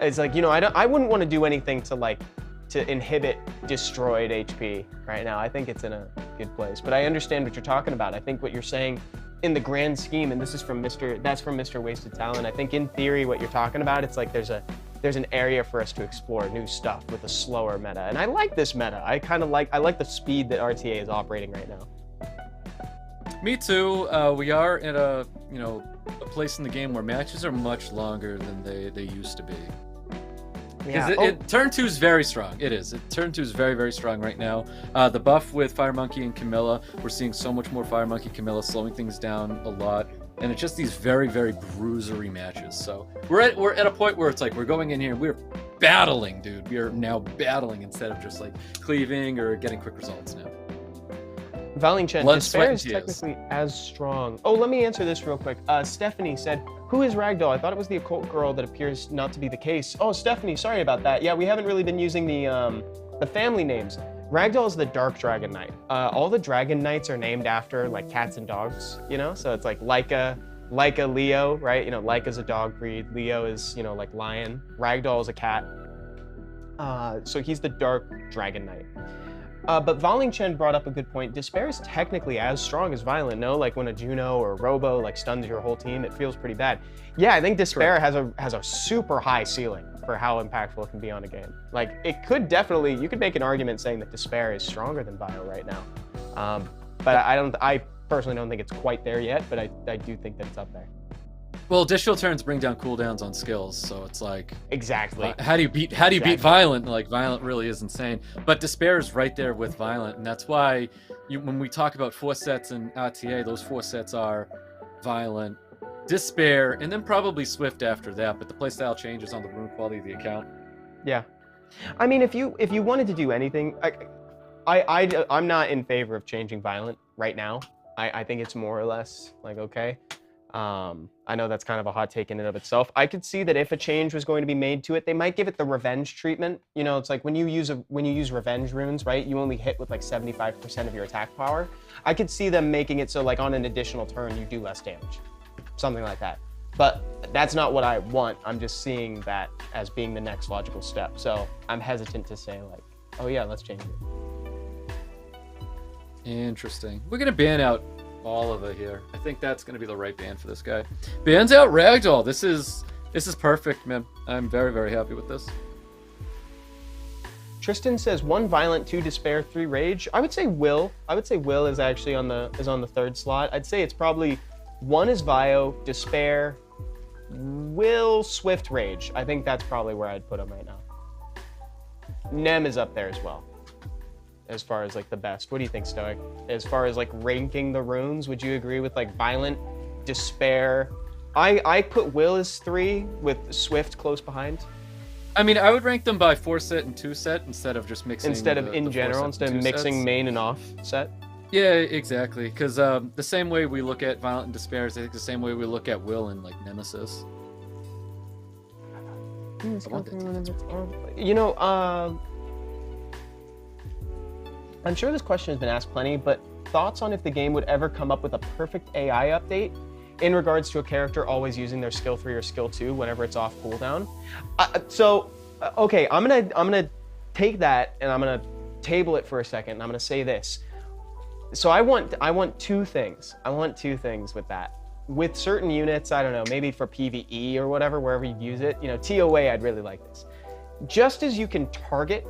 It's like, you know, I wouldn't want to do anything to inhibit destroyed HP right now. I think it's in a good place, but I understand what you're talking about. I think what you're saying in the grand scheme, and this is from Mr. Wasted Talent. I think in theory, what you're talking about, it's like there's a there's an area for us to explore new stuff with a slower meta. And I like this meta. I like the speed that RTA is operating right now. Me too. We are at a place in the game where matches are much longer than they used to be. Yeah. Turn 2 is very strong. It is. Turn 2 is very, very strong right now. The buff with Fire Monkey and Camilla, we're seeing so much more Fire Monkey Camilla, slowing things down a lot. And it's just these very, very bruisery matches. So we're at a point where it's like we're going in here and we're battling, dude. We are now battling instead of just like cleaving or getting quick results now. Valing Chen, Despair is technically as strong. Oh, let me answer this real quick. Stephanie said, who is Ragdoll? I thought it was the occult girl. That appears not to be the case. Oh, Stephanie, sorry about that. Yeah, we haven't really been using the family names. Ragdoll is the Dark Dragon Knight. All the Dragon Knights are named after like cats and dogs, you know? So it's like Laika, Leo, right? You know, Laika's a dog breed. Leo is, you know, like lion. Ragdoll is a cat. So he's the Dark Dragon Knight. But Valing Chen brought up a good point. Despair is technically as strong as Violent, no? Like when a Juno or a Robo like stuns your whole team, it feels pretty bad. Yeah, I think Despair has a super high ceiling for how impactful it can be on a game. Like it could definitely, you could make an argument saying that Despair is stronger than Vile right now. But I personally don't think it's quite there yet, but I do think that it's up there. Well, additional turns bring down cooldowns on skills, so it's like exactly. How do you beat Violent? Like Violent really is insane, but Despair is right there with Violent, and that's why when we talk about 4 sets in RTA, those 4 sets are Violent, Despair, and then probably Swift after that. But the playstyle changes on the rune quality of the account. Yeah, I mean, if you wanted to do anything, I'm not in favor of changing Violent right now. I think it's more or less like okay. I know that's kind of a hot take in and of itself. I could see that if a change was going to be made to it, they might give it the revenge treatment. You know, it's like when you use revenge runes, right? You only hit with like 75% of your attack power. I could see them making it so like on an additional turn you do less damage, something like that. But that's not what I want. I'm just seeing that as being the next logical step. So I'm hesitant to say like, oh yeah, let's change it. Interesting. We're gonna ban out Oliver here. I think that's going to be the right ban for this guy. Bans out Ragdoll. This is perfect, man. I'm very, very happy with this. Tristan says 1 Violent, 2 Despair, 3 Rage. I would say Will. Will is actually on the 3rd slot. I'd say it's probably 1 is Vio, Despair, Will, Swift, Rage. I think that's probably where I'd put him right now. Nem is up there as well, as far as like the best. What do you think, Stoic? As far as like ranking the runes, would you agree with like Violent, Despair? I put Will as 3 with Swift close behind. I mean, I would rank them by 4 set and 2 set instead of just mixing. Instead of in general, instead of mixing sets. Main and off set. Yeah, exactly. Because the same way we look at Violent and Despair is I think the same way we look at Will and like Nemesis. You know, I'm sure this question has been asked plenty, but thoughts on if the game would ever come up with a perfect AI update in regards to a character always using their skill 3 or skill 2 whenever it's off cooldown? Okay, I'm gonna take that and I'm gonna table it for a second, and I'm gonna say this. So I want 2 things. I want 2 things with that. With certain units, I don't know, maybe for PvE or whatever, wherever you use it, you know, TOA, I'd really like this. Just as you can target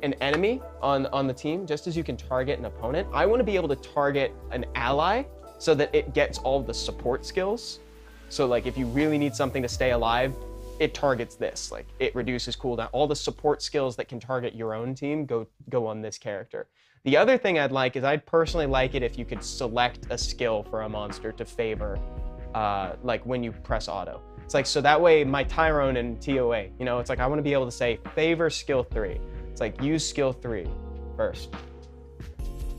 an enemy on the team, just as you can target an opponent, I want to be able to target an ally so that it gets all the support skills. So like if you really need something to stay alive, it targets this. Like it reduces cooldown. All the support skills that can target your own team go on this character. The other thing I'd like is I'd personally like it if you could select a skill for a monster to favor, like when you press auto. It's like, so that way my Tyrone and TOA, you know, it's like I want to be able to say favor skill 3. It's like use skill 3 first.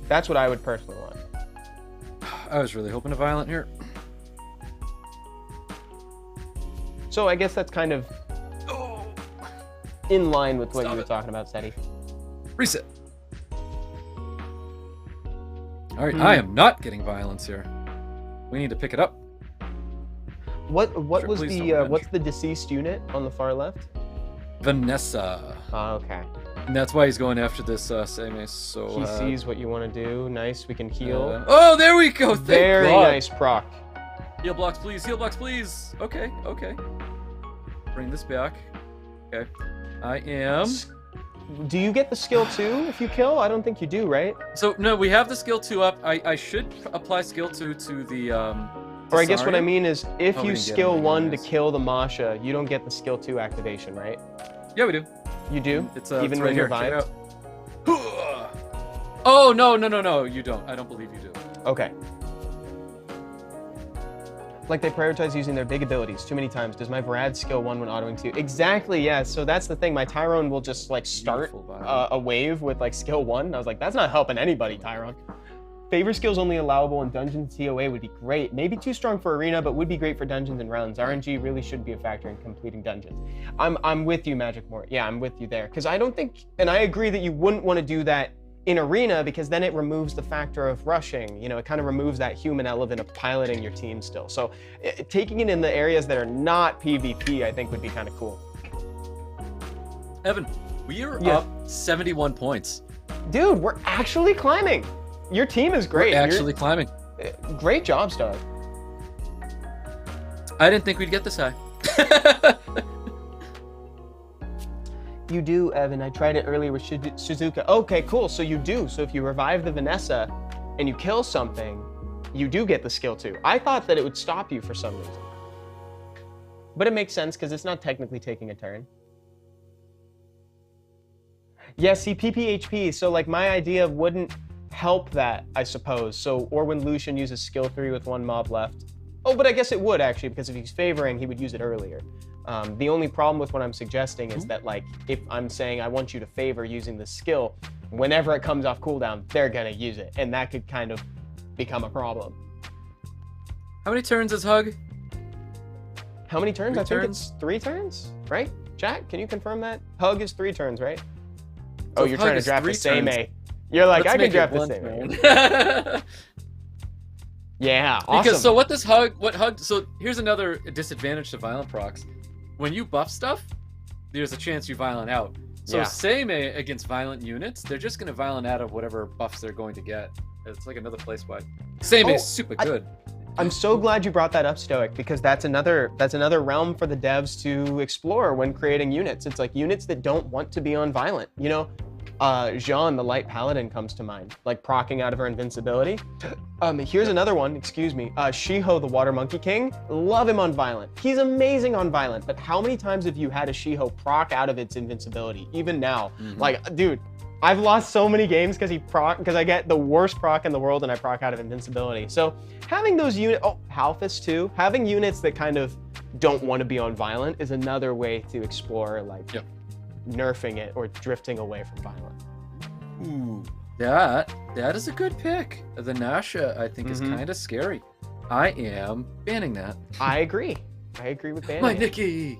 That's what I would personally want. I was really hoping to Violent here. So I guess that's kind of in line with what you were talking about, Seti. Reset. All right, I am not getting violence here. We need to pick it up. What was the what's the deceased unit on the far left? Vanessa. Oh, okay. And that's why he's going after this Same. So he sees what you want to do. Nice, we can heal. Oh, there we go. Thank Very God. nice proc. Heal blocks, please. Heal blocks, please. Okay, okay. Bring this back. Okay. I am. Do you get the skill 2 if you kill? I don't think you do, right? So no, we have the skill 2 up. I should apply skill 2 to the Or I guess what I Sasario. mean is, if Oh, we you didn't get skill him, 1 to nice. kill the Masha, you don't get the skill 2 activation, right? Yeah, we do. You do? It's Even it's when right you're here. Check it revived? out. Oh no! You don't. I don't believe you do. Okay. Like they prioritize using their big abilities too many times. Does my Vrad skill 1 when autoing 2? Exactly, yeah. So that's the thing. My Tyrone will just like start a wave with like skill 1. I was like, that's not helping anybody, Tyrone. Favor skills only allowable in dungeons. TOA would be great. Maybe too strong for arena, but would be great for dungeons and rounds. RNG really should be a factor in completing dungeons. I'm with you, Magic Mort. Yeah, I'm with you there. Because I don't think, and I agree that you wouldn't want to do that in arena, because then it removes the factor of rushing. You know, it kind of removes that human element of piloting your team still. So taking it in the areas that are not PvP, I think would be kind of cool. Evan, we are up 71 points. Dude, we're actually climbing. Your team is great. We're actually climbing. Great job, Stoic. I didn't think we'd get this high. You do, Evan. I tried it earlier with Shizuka. Okay, cool. So you do. So if you revive the Vanessa and you kill something, you do get the skill 2. I thought that it would stop you for some reason. But it makes sense because it's not technically taking a turn. Yeah, see, PPHP. So like my idea wouldn't help that, I suppose. So, or when Lucian uses skill 3 with 1 mob left. Oh, but I guess it would actually, because if he's favoring, he would use it earlier. The only problem with what I'm suggesting is that, like, if I'm saying I want you to favor using the skill, whenever it comes off cooldown, they're gonna use it, and that could kind of become a problem. How many turns is Hug? How many turns? 3 I think turns? it's 3 turns, right? Chat, can you confirm that? Hug is 3 turns, right? So oh, you're Hug trying to is draft the 3 same turns. A. You're like, Let's I can make it draft the 1 same A. turn. Yeah, awesome. Because so what Hug? So here's another disadvantage to violent procs. When you buff stuff, there's a chance you violent out. So same against violent units, they're just gonna violent out of whatever buffs they're going to get. It's like another place wide. Same is super good. I'm so glad you brought that up, Stoic, because that's another realm for the devs to explore when creating units. It's like units that don't want to be on violent. You know, Jean, the Light Paladin, comes to mind, like procking out of her invincibility. Here's another one, excuse me. Shiho, the Water Monkey King, love him on violent. He's amazing on violent, but how many times have you had a Shiho proc out of its invincibility? Even now, like, dude, I've lost so many games because I get the worst proc in the world and I proc out of invincibility. So having those units, Halphus too, having units that kind of don't want to be on violent is another way to explore, like, nerfing it or drifting away from violent. Ooh, that is a good pick. The Nasha, I think, is kind of scary. I am banning that. I agree. I agree with banning My it. Nikki.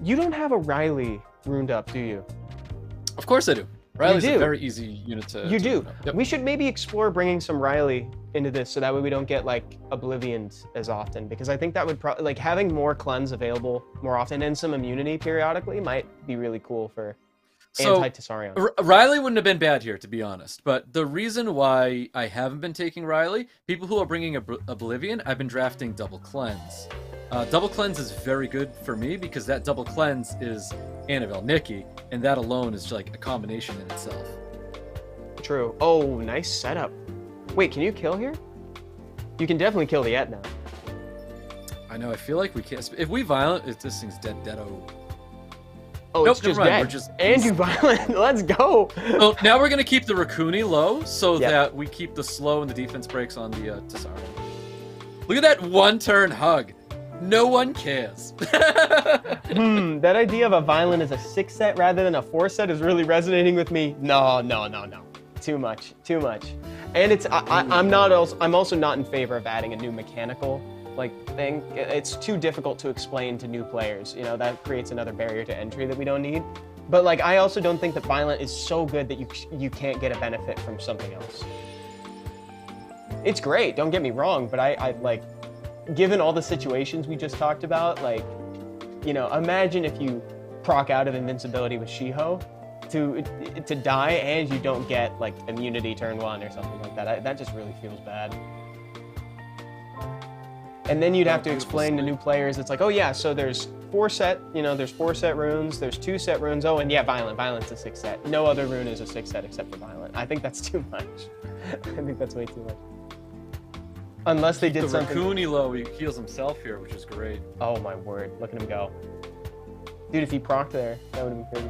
You don't have a Riley runed up, do you? Of course I do. Riley's do. a very easy unit to. You do. Yep. We should maybe explore bringing some Riley into this, so that way we don't get like Oblivions as often, because I think that would probably, like, having more cleanse available more often and some immunity periodically might be really cool for anti-Tessarion. Riley wouldn't have been bad here, to be honest. But the reason why I haven't been taking Riley, people who are bringing Oblivion, I've been drafting Double Cleanse. Double Cleanse is very good for me because that Double Cleanse is Annabelle Nikki, and that alone is like a combination in itself. True. Oh, nice setup. Wait, can you kill here? You can definitely kill the Etna. I know, I feel like we can't. If we violent, this thing's dead-o. Oh, nope, it's just never mind. dead. We're just and you violent. Let's go. So now we're going to keep the Rakuni low so that we keep the slow and the defense breaks on the Tessarion. Look at that one-turn hug. No one cares. That idea of a violent as a 6 set rather than a 4 set is really resonating with me. No. Too much. And it's I'm also not in favor of adding a new mechanical thing. It's too difficult to explain to new players. You know, that creates another barrier to entry that we don't need. But like, I also don't think that violent is so good that you can't get a benefit from something else. It's great, don't get me wrong, but I like, given all the situations we just talked about, like, you know, imagine if you proc out of invincibility with Shiho to die and you don't get like immunity turn 1 or something like that. That just really feels bad. And then you'd have to beautiful explain to new players, it's like, oh yeah, so there's 4 set runes, there's 2 set runes, oh, and yeah, violent's a 6 set. No other rune is a 6 set except for violent. I think that's too much. I think that's way too much. Unless they did something. The Raccoon low, he heals himself here, which is great. Oh my word, look at him go. Dude, if he procced there, that would have been crazy.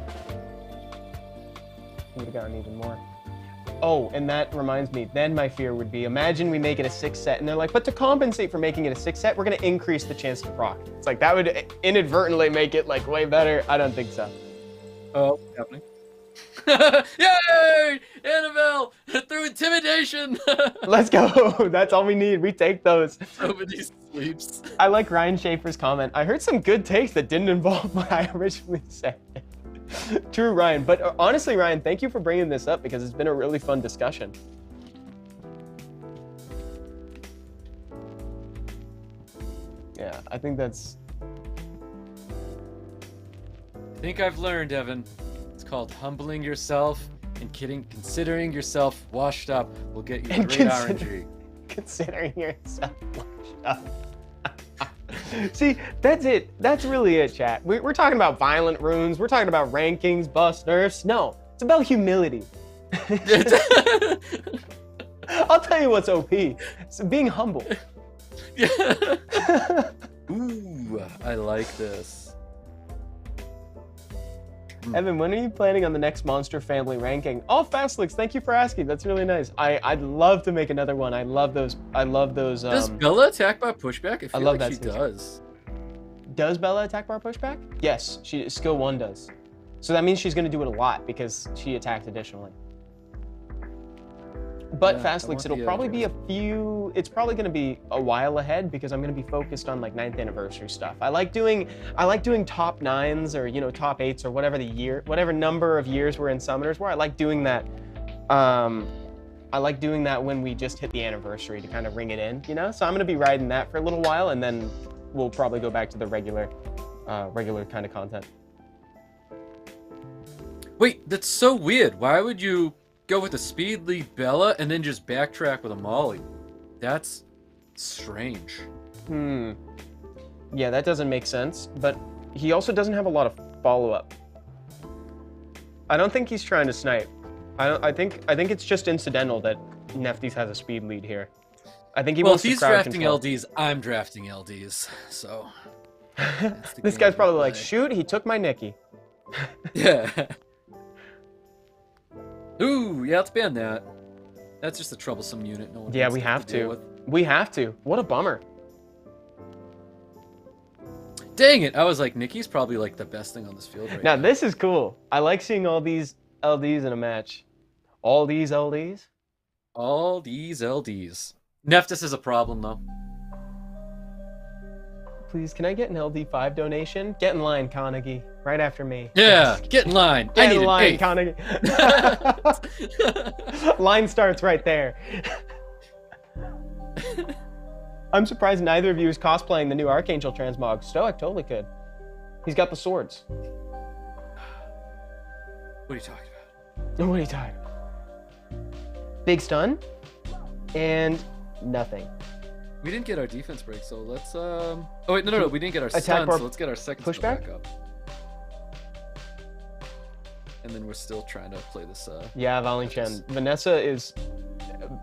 He would have gotten even more. Oh, and that reminds me, then my fear would be, imagine we make it a 6 set, and they're like, but to compensate for making it a 6 set, we're gonna increase the chance to proc. It's like, that would inadvertently make it like way better. I don't think so. Oh, happening. Yay! Annabelle! Through intimidation! Let's go. That's all we need. We take those. Nobody sleeps. I like Ryan Schaefer's comment. I heard some good takes that didn't involve what I originally said. True, Ryan. But honestly, Ryan, thank you for bringing this up because it's been a really fun discussion. Yeah, I think that's... I think I've learned, Evan. It's called humbling yourself and considering yourself washed up will get you great RNG. Considering yourself washed up. See, that's it. That's really it, chat. We're talking about violent runes. We're talking about rankings, buffs, nerfs. No, it's about humility. I'll tell you what's OP. It's being humble. Ooh, I like this. Evan, when are you planning on the next Monster Family ranking? Oh, Fastlix, thank you for asking. That's really nice. I'd love to make another one. I love those. Does Bella attack by pushback? I love like she does. Does Bella attack bar pushback? Yes, skill 1 does. So that means she's going to do it a lot because she attacked additionally. But yeah, Fastlix, it'll probably be it's probably going to be a while ahead because I'm going to be focused on like 9th anniversary stuff. I like doing top 9s or, top 8s or whatever number of years we're in Summoners War. I like doing that. I like doing that when we just hit the anniversary to kind of ring it in, So I'm going to be riding that for a little while and then we'll probably go back to the regular kind of content. Wait, that's so weird. Why would you go with a speed lead Bella and then just backtrack with a Molly? That's strange. Yeah, that doesn't make sense, but he also doesn't have a lot of follow-up. I don't think he's trying to snipe. I think it's just incidental that Neftis has a speed lead here. I think he wants to crowd drafting control. LDs, I'm drafting LDs, so... This guy's probably like, shoot, he took my Nikki. Yeah. Ooh, yeah, let's ban that. That's just a troublesome unit. No one we have to. We have to. What a bummer. Dang it! I was like, Nikki's probably like the best thing on this field right now. Now this is cool. I like seeing all these LDs in a match. All these LDs? All these LDs. Neftis is a problem though. Please, can I get an LD5 donation? Get in line, Carnegie. Right after me. Yeah, get in line. Get in line, Carnegie. Line starts right there. I'm surprised neither of you is cosplaying the new Archangel transmog. Stoic totally could. He's got the swords. What are you talking about? What are you talking about? Big stun and nothing. We didn't get our defense break, so let's Oh wait, no, we didn't get our stun, so let's get our second pushback up. And then we're still trying to play this yeah, Valenchen.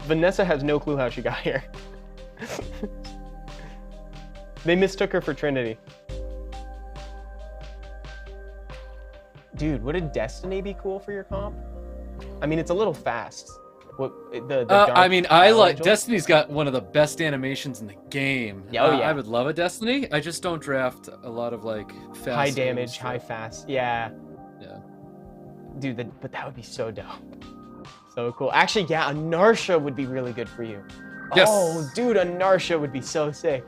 Vanessa has no clue how she got here. They mistook her for Trinity. Dude, wouldn't Destiny be cool for your comp? I mean, it's a little fast. What I mean, I like Destiny's got one of the best animations in the game. Yeah, oh, yeah. I would love a Destiny. I just don't draft a lot of like fast high damage, high fast. Yeah. Yeah. Dude, but that would be so dope. So cool. Actually, yeah, a Narsha would be really good for you. Yes. Oh, dude, a Narsha would be so sick.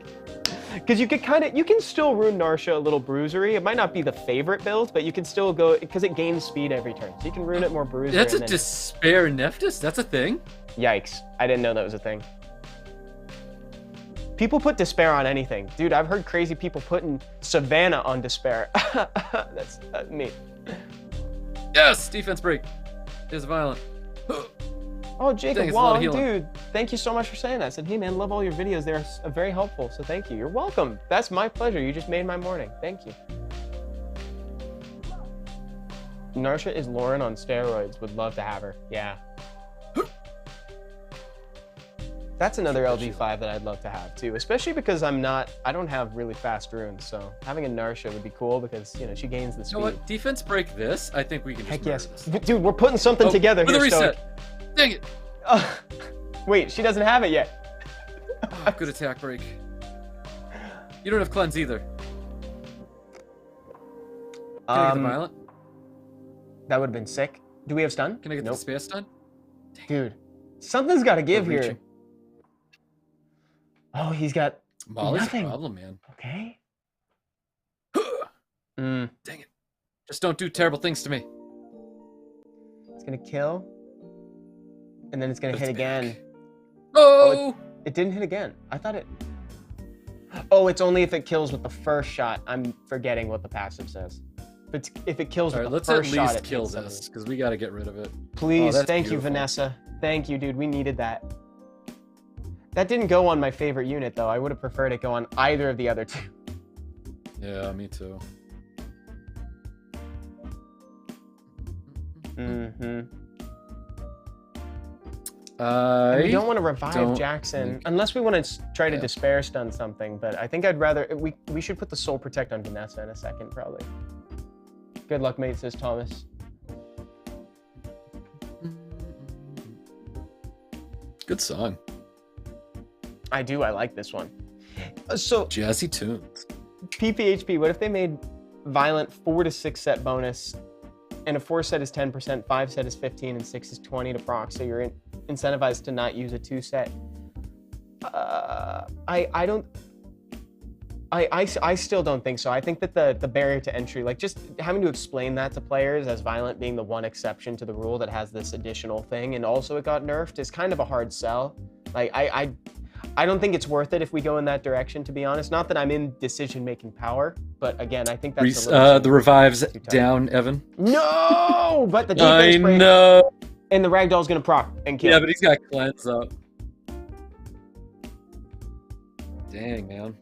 Because you can still rune Narsha a little bruisery. It might not be the favorite build, but you can still go, because it gains speed every turn. So you can rune it more bruisery. That's a Despair Neftis? That's a thing? Yikes. I didn't know that was a thing. People put Despair on anything. Dude, I've heard crazy people putting Savannah on Despair. That's neat. Yes! Defense break. Is violent. Oh, Jacob Dang, it's a lot of Wong, healing. dude, thank you so much for saying that. I said, hey man, love all your videos. They're very helpful, so thank you. You're welcome. That's my pleasure. You just made my morning. Thank you. Narsha is Lauren on steroids. Would love to have her. Yeah. That's another LD5 that I'd love to have too, especially because I don't have really fast runes, so having a Narsha would be cool because, you know, she gains the speed. You know what? Defense break this. I think we can just Heck yes. this. Dude, we're putting something together with here, a reset. Stoic. Dang it. Wait, she doesn't have it yet. Oh, good attack break. You don't have cleanse either. Can I get the violent? That would have been sick. Do we have stun? Can I get the space stun? Dude, something's got to give We're here. reaching. Oh, he's got Molly's nothing. a problem, man. Okay. Dang it. Just don't do terrible things to me. It's going to kill. And then it's going to hit again. Oh! It didn't hit again. I thought it... Oh, it's only if it kills with the first shot. I'm forgetting what the passive says. But if it kills with the let's first at shot, least it kill hits this, something. because we got to get rid of it. Please, that's thank you, beautiful. Vanessa. Thank you, dude. We needed that. That didn't go on my favorite unit, though. I would have preferred it go on either of the other two. Yeah, me too. Mm-hmm. We We don't want to revive Jackson unless we want to try to despair stun something, but I think I'd rather we should put the soul protect on Vanessa in a second, probably. Good luck, mate, says Thomas. Good song. I do, I like this one. So Jazzy tunes. PPHP, what if they made violent 4 to 6 set bonus, and a 4 set is 10%, 5 set is 15, and 6 is 20 to proc, so you're incentivized to not use a 2 set. I still don't think so. I think that the barrier to entry, like just having to explain that to players as violent being the one exception to the rule that has this additional thing, and also it got nerfed, is kind of a hard sell. Like I don't think it's worth it if we go in that direction, to be honest. Not that I'm in decision-making power, but again, I think that's a little the revive's down, Evan. No, but the defense break, know. and the ragdoll's gonna proc and kill. Yeah, but he's got cleanse up. Dang, man.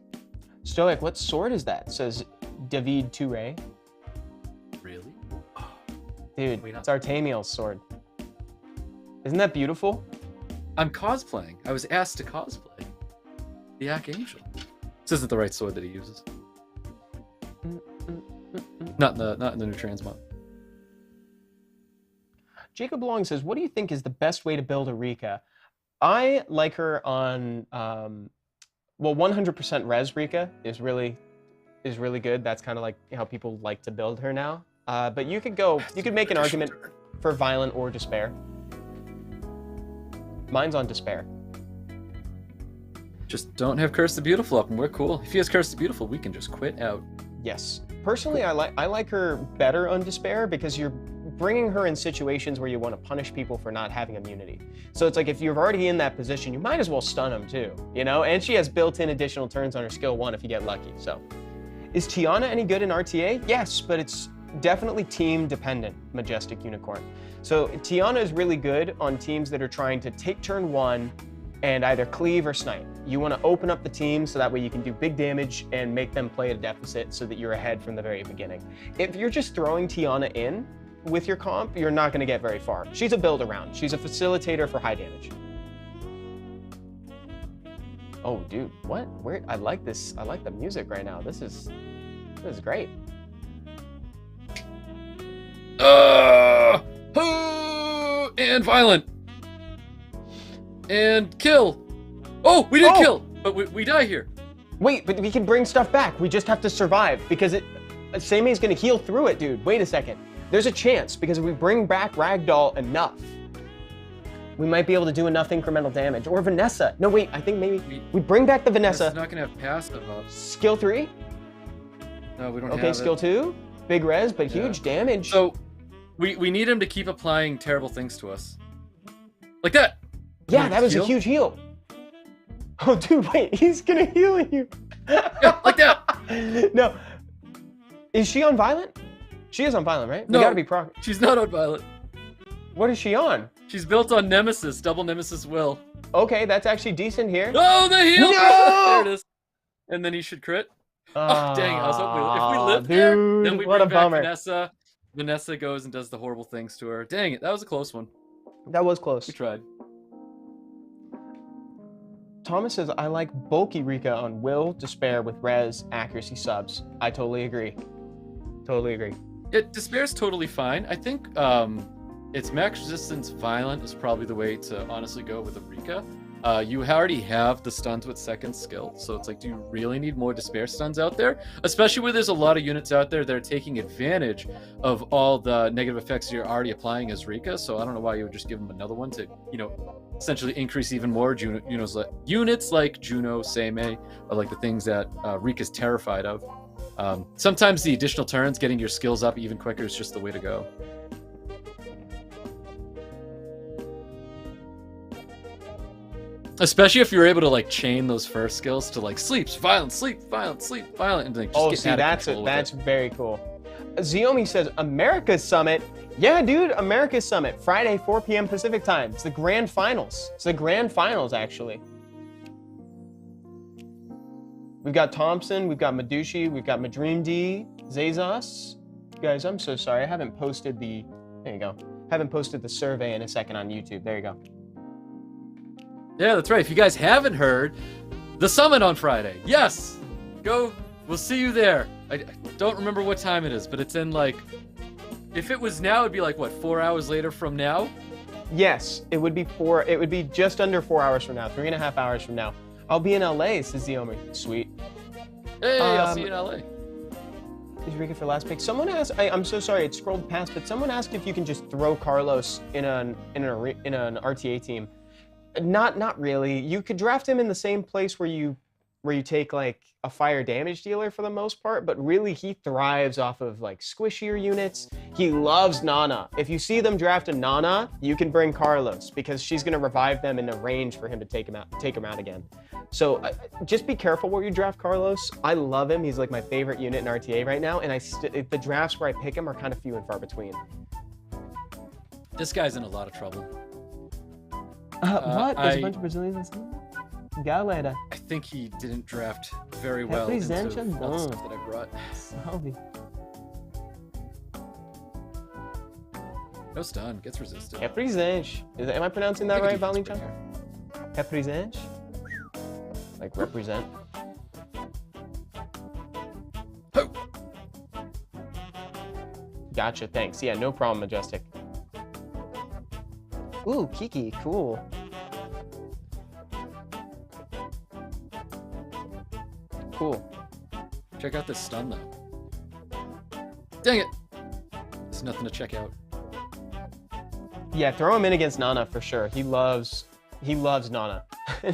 Stoic, what sword is that? Says David Touré. Really? Dude, it's Artemiel's sword. Isn't that beautiful? I'm cosplaying. I was asked to cosplay the Archangel. This isn't the right sword that he uses. Not in the new transmog. Jacob Long says, what do you think is the best way to build a Rika? I like her on, well, 100% res Rika is really good. That's kind of like how people like to build her now. But you could make an argument for violent or despair. Mine's on despair. Just don't have Curse the Beautiful up and we're cool. If he has Curse the Beautiful, we can just quit out. Yes. Personally, I like her better on despair because you're bringing her in situations where you want to punish people for not having immunity. So it's like if you're already in that position, you might as well stun them too, you know? And she has built-in additional turns on her skill 1 if you get lucky. So is Tiana any good in RTA? Yes, but it's definitely team dependent, Majestic Unicorn. So Tiana is really good on teams that are trying to take turn 1 and either cleave or snipe. You want to open up the team so that way you can do big damage and make them play at a deficit so that you're ahead from the very beginning. If you're just throwing Tiana in with your comp, you're not going to get very far. She's a build around. She's a facilitator for high damage. Oh, dude, what? Where? I like this. I like the music right now. This is great. And violent. And kill. Oh, we did kill, but we die here. Wait, but we can bring stuff back. We just have to survive because Seimei's gonna heal through it, dude. Wait a second. There's a chance because if we bring back Ragdoll enough, we might be able to do enough incremental damage. Or Vanessa. No, wait, I think maybe we bring back the Vanessa. It's not gonna have passive up. Skill 3? No, we don't have it. Okay, skill 2? Big res, but huge damage. So we need him to keep applying terrible things to us. Like that. Yeah, that was a huge heal. Oh, dude, wait, he's gonna heal you. Yeah, like that. No. Is she on violent? She is on violent, right? No, we gotta be proc. She's not on violent. What is she on? She's built on Nemesis, double Nemesis will. Okay, that's actually decent here. Oh, the heal! No! There it is. And then he should crit. Oh, dang, I was hoping if we live there, then we what bring a back bummer. Vanessa. Vanessa goes and does the horrible things to her. Dang it, that was a close one. That was close. We tried. Thomas says, I like bulky Rika on will, despair with res, accuracy subs. I totally agree. Totally agree. Despair's totally fine. I think its max resistance violent is probably the way to honestly go with a Rika. You already have the stuns with second skill, so it's like, do you really need more despair stuns out there? Especially where there's a lot of units out there that are taking advantage of all the negative effects you're already applying as Rika, so I don't know why you would just give them another one to, you know, essentially increase even more units like Juno, Seimei, or like the things that Rika's terrified of. Sometimes the additional turns, getting your skills up even quicker is just the way to go. Especially if you're able to like chain those first skills to like sleeps, violent, sleep, violent, sleep, violent, and like just get out of control with it. That's very cool. Xiomi says America's Summit. Yeah, dude, America's Summit, Friday, 4 p.m. Pacific time. It's the grand finals. It's the grand finals, actually. We've got Thompson, we've got Madushi, we've got Madream D, Zazos. Guys, I'm so sorry. I haven't posted the. There you go. Haven't posted the survey in a second on YouTube. There you go. Yeah, that's right. If you guys haven't heard, the summit on Friday. Yes, go. We'll see you there. I don't remember what time it is, but it's in like. If it was now, it'd be like what, 4 hours later from now? Yes, it would be It would be just under 4 hours from now. 3.5 hours from now. I'll be in LA, says Xiomi. Sweet. Hey, I'll see you in LA. Is Rika for last pick? Someone asked. I'm so sorry, it scrolled past, but someone asked if you can just throw Carlos in an RTA team. Not really. You could draft him in the same place where you take like a fire damage dealer for the most part, but really he thrives off of like squishier units. He loves Nana. If you see them draft a Nana, you can bring Carlos because she's gonna revive them in a range for him to take him out again. So just be careful where you draft Carlos. I love him. He's like my favorite unit in RTA right now, and the drafts where I pick him are kind of few and far between. This guy's in a lot of trouble. What? There's a bunch of Brazilians in Galera. I think he didn't draft very well into all the stuff that I brought. Salve. No stun, gets resisted. Represente. Am I pronouncing that right, Valentin? Represente? Like represent? Ho! Gotcha, thanks. Yeah, no problem, Majestic. Ooh, Kiki, cool. Cool. Check out this stun though. Dang it! There's nothing to check out. Yeah, throw him in against Nana for sure. He loves Nana.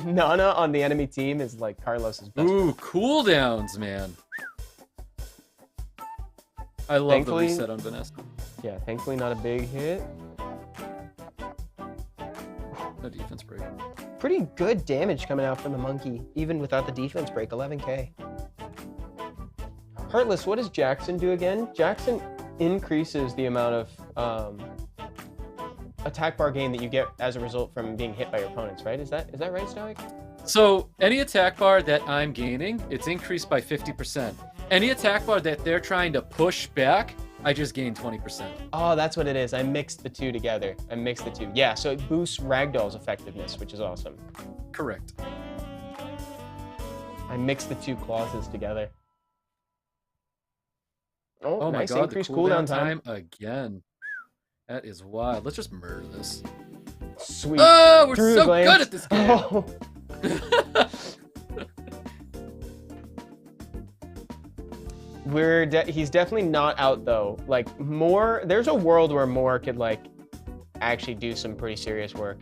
Nana on the enemy team is like Carlos's best. Ooh, cooldowns, man. I love the reset on Vanessa. Yeah, thankfully not a big hit. No defense break. Pretty good damage coming out from the monkey, even without the defense break, 11k. Heartless, what does Jackson do again? Jackson increases the amount of attack bar gain that you get as a result from being hit by your opponents, right? Is that right, Stoic? So any attack bar that I'm gaining, it's increased by 50%. Any attack bar that they're trying to push back, I just gain 20%. Oh, that's what it is. I mixed the two together. Yeah, so it boosts Ragdoll's effectiveness, which is awesome. Correct. I mixed the two clauses together. Oh nice my god, increased the cooldown time again. That is wild. Let's just murder this. Sweet. Oh, we're so good at this game. Oh. He's definitely not out though. Like there's a world where Moore could like actually do some pretty serious work.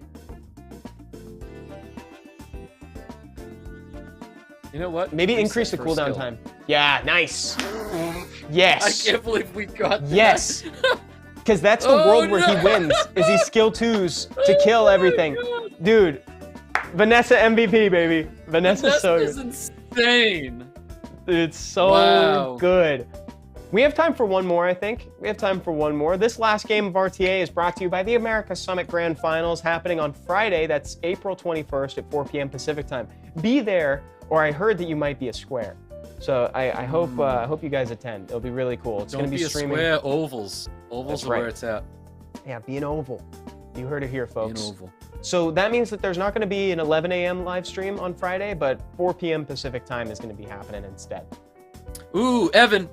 You know what? Maybe increase the cooldown time. Yeah, nice. Yes. I can't believe we got that. Yes. Because that's the world where he wins, is he skill 2s to kill everything. Dude, Vanessa MVP, baby. Vanessa's so good. Vanessa is insane. It's so good. We have time for one more, I think. We have time for one more. This last game of RTA is brought to you by the America Summit Grand Finals happening on Friday. That's April 21st at 4 p.m. Pacific time. Be there, or I heard that you might be a square. So I hope you guys attend. It'll be really cool. It's going to be streaming. Don't be a square, ovals. Ovals are where it's at. Yeah, be an oval. You heard it here, folks. Be an oval. So that means that there's not going to be an 11 a.m. live stream on Friday, but 4 p.m. Pacific time is going to be happening instead. Ooh, Evan.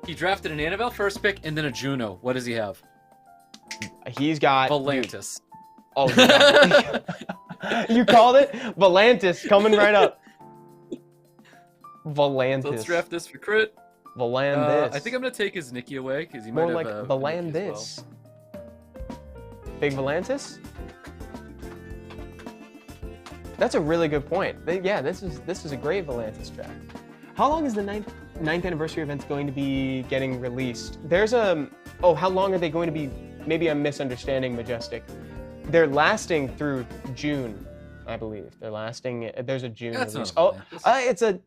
He drafted an Annabelle first pick and then a Juno. What does he have? He's got Volantis. Oh, you called it? Volantis coming right up. Volantis. So let's draft this for crit. Volantis. I think I'm gonna take his Nikki away because he more might like have Volandis. Big Volantis. That's a really good point. Yeah, this is a great Volantis draft. How long is the ninth anniversary event going to be getting released? There's a how long are they going to be? Maybe I'm misunderstanding Majestic. They're lasting through June, I believe. They're lasting. There's a June release. It's a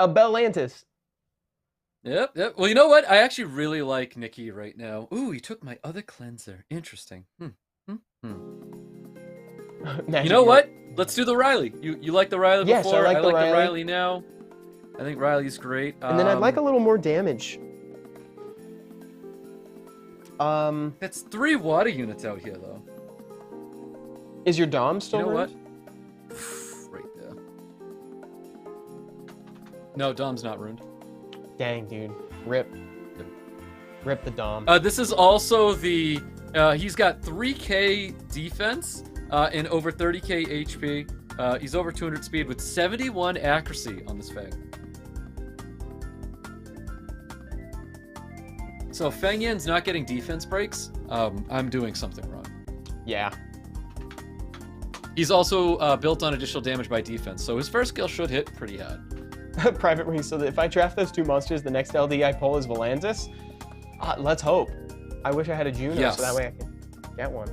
Bellantis. Yep. Well, you know what? I actually really like Nikki right now. Ooh, he took my other cleanser. Interesting. You know what? Let's do the Riley. You like the Riley before? Yes, I like the Riley now. I think Riley's great. And then I'd like a little more damage. That's 3 water units out here, though. Is your Dom still ruined? What? Right there. No, Dom's not ruined. Dang, dude. Rip the Dom. This is also the... he's got 3k defense and over 30k HP. He's over 200 speed with 71 accuracy on this Fang. So if Feng Yan's not getting defense breaks, I'm doing something wrong. Yeah. He's also built on additional damage by defense, so his first skill should hit pretty hard. Private Ring, so that if I draft those 2 monsters, the next LD I pull is Volantis? Let's hope. I wish I had a Juno, so that way I could get one.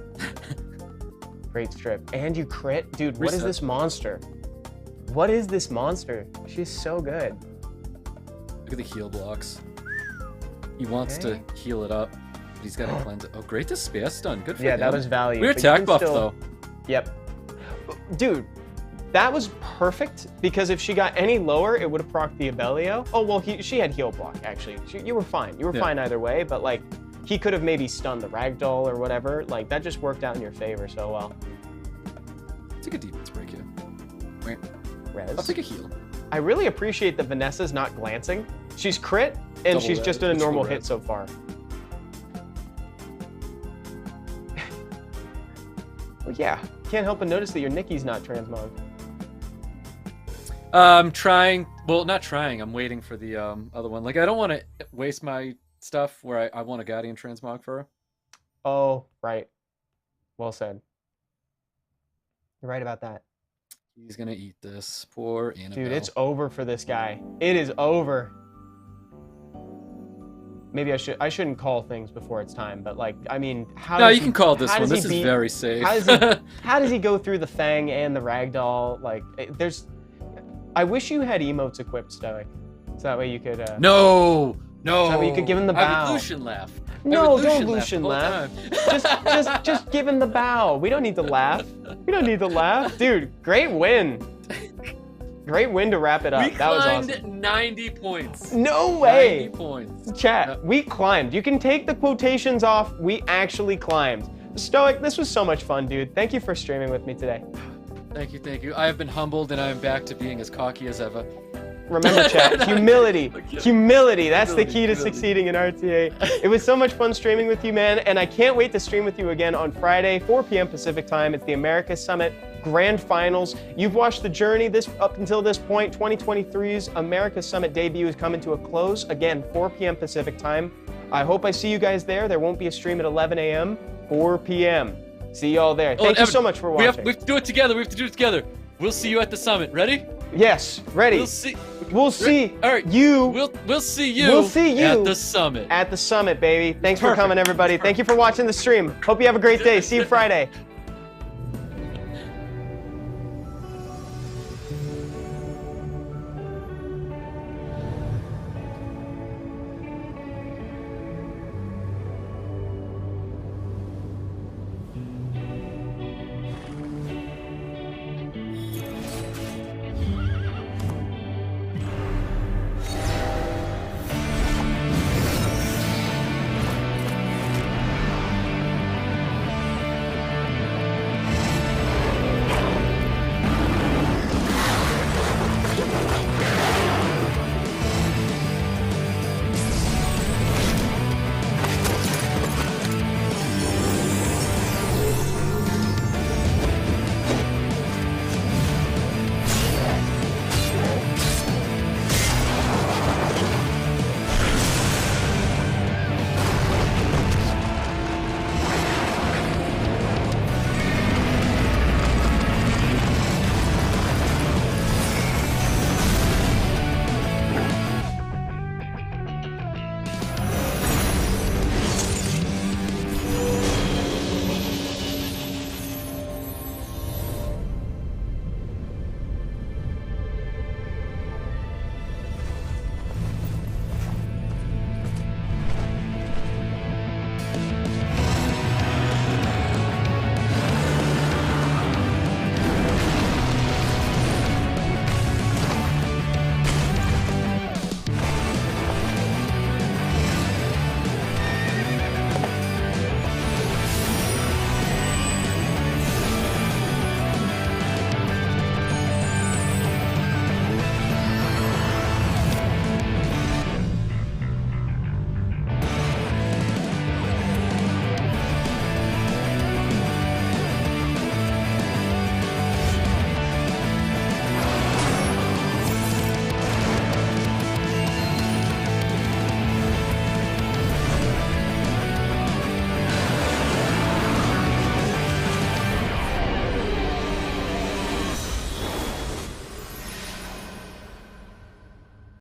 Great strip. And you crit? Dude, what is this monster? What is this monster? She's so good. Look at the heal blocks. He wants to heal it up, but he's got to cleanse it. Oh, great despair stun. Good for him. Yeah, that was value. Weird attack buff, though. Yep. Dude, that was perfect, because if she got any lower, it would have procced the Abellio. Oh, well, she had heal block, actually. You were fine. You were fine either way, but, like, he could have maybe stunned the Ragdoll or whatever. Like, that just worked out in your favor so well. Take a defense break here. Wait. Res. I'll take a heal. I really appreciate that Vanessa's not glancing. She's crit, and she's just in a normal hit so far. Well, yeah. Can't help but notice that your Nikki's not transmog. I'm trying. Well, not trying. I'm waiting for the other one. Like, I don't want to waste my stuff where I want a Guardian transmog for her. Oh, right. Well said. You're right about that. He's gonna eat this. Poor Annabelle. Dude, it's over for this guy. It is over. Maybe I shouldn't call things before it's time, but like, I mean, you can call this one. This is very safe. How does he go through the Fang and the Ragdoll? Like, I wish you had emotes equipped, Stoic, so that way you could. No. So that way you could give him the bow. I would Lucian laugh. No, don't Lucian laugh. just give him the bow. We don't need to laugh. We don't need to laugh, dude. Great win. Great win to wrap it up. That was awesome. 90 points. No way. 90 points. Chat, we climbed. You can take the quotations off. We actually climbed. Stoic, this was so much fun, dude. Thank you for streaming with me today. Thank you. I have been humbled, and I am back to being as cocky as ever. Remember, chat, humility. Humility, that's the key to succeeding in RTA. It was so much fun streaming with you, man, and I can't wait to stream with you again on Friday, 4 p.m. Pacific time. It's the America Summit Grand Finals. You've watched the journey up until this point. 2023's America Summit debut is coming to a close. Again, 4 p.m. Pacific time. I hope I see you guys there. There won't be a stream at 11 a.m., 4 p.m. See you all there. Thank you so much for watching. We have to do it together. We have to do it together. We'll see you at the summit. Ready? Yes, ready. We'll see all right. you. We'll see you. We'll see you at the summit. At the summit, baby. Thanks for coming, everybody. Thank you for watching the stream. Hope you have a great day. See you Friday.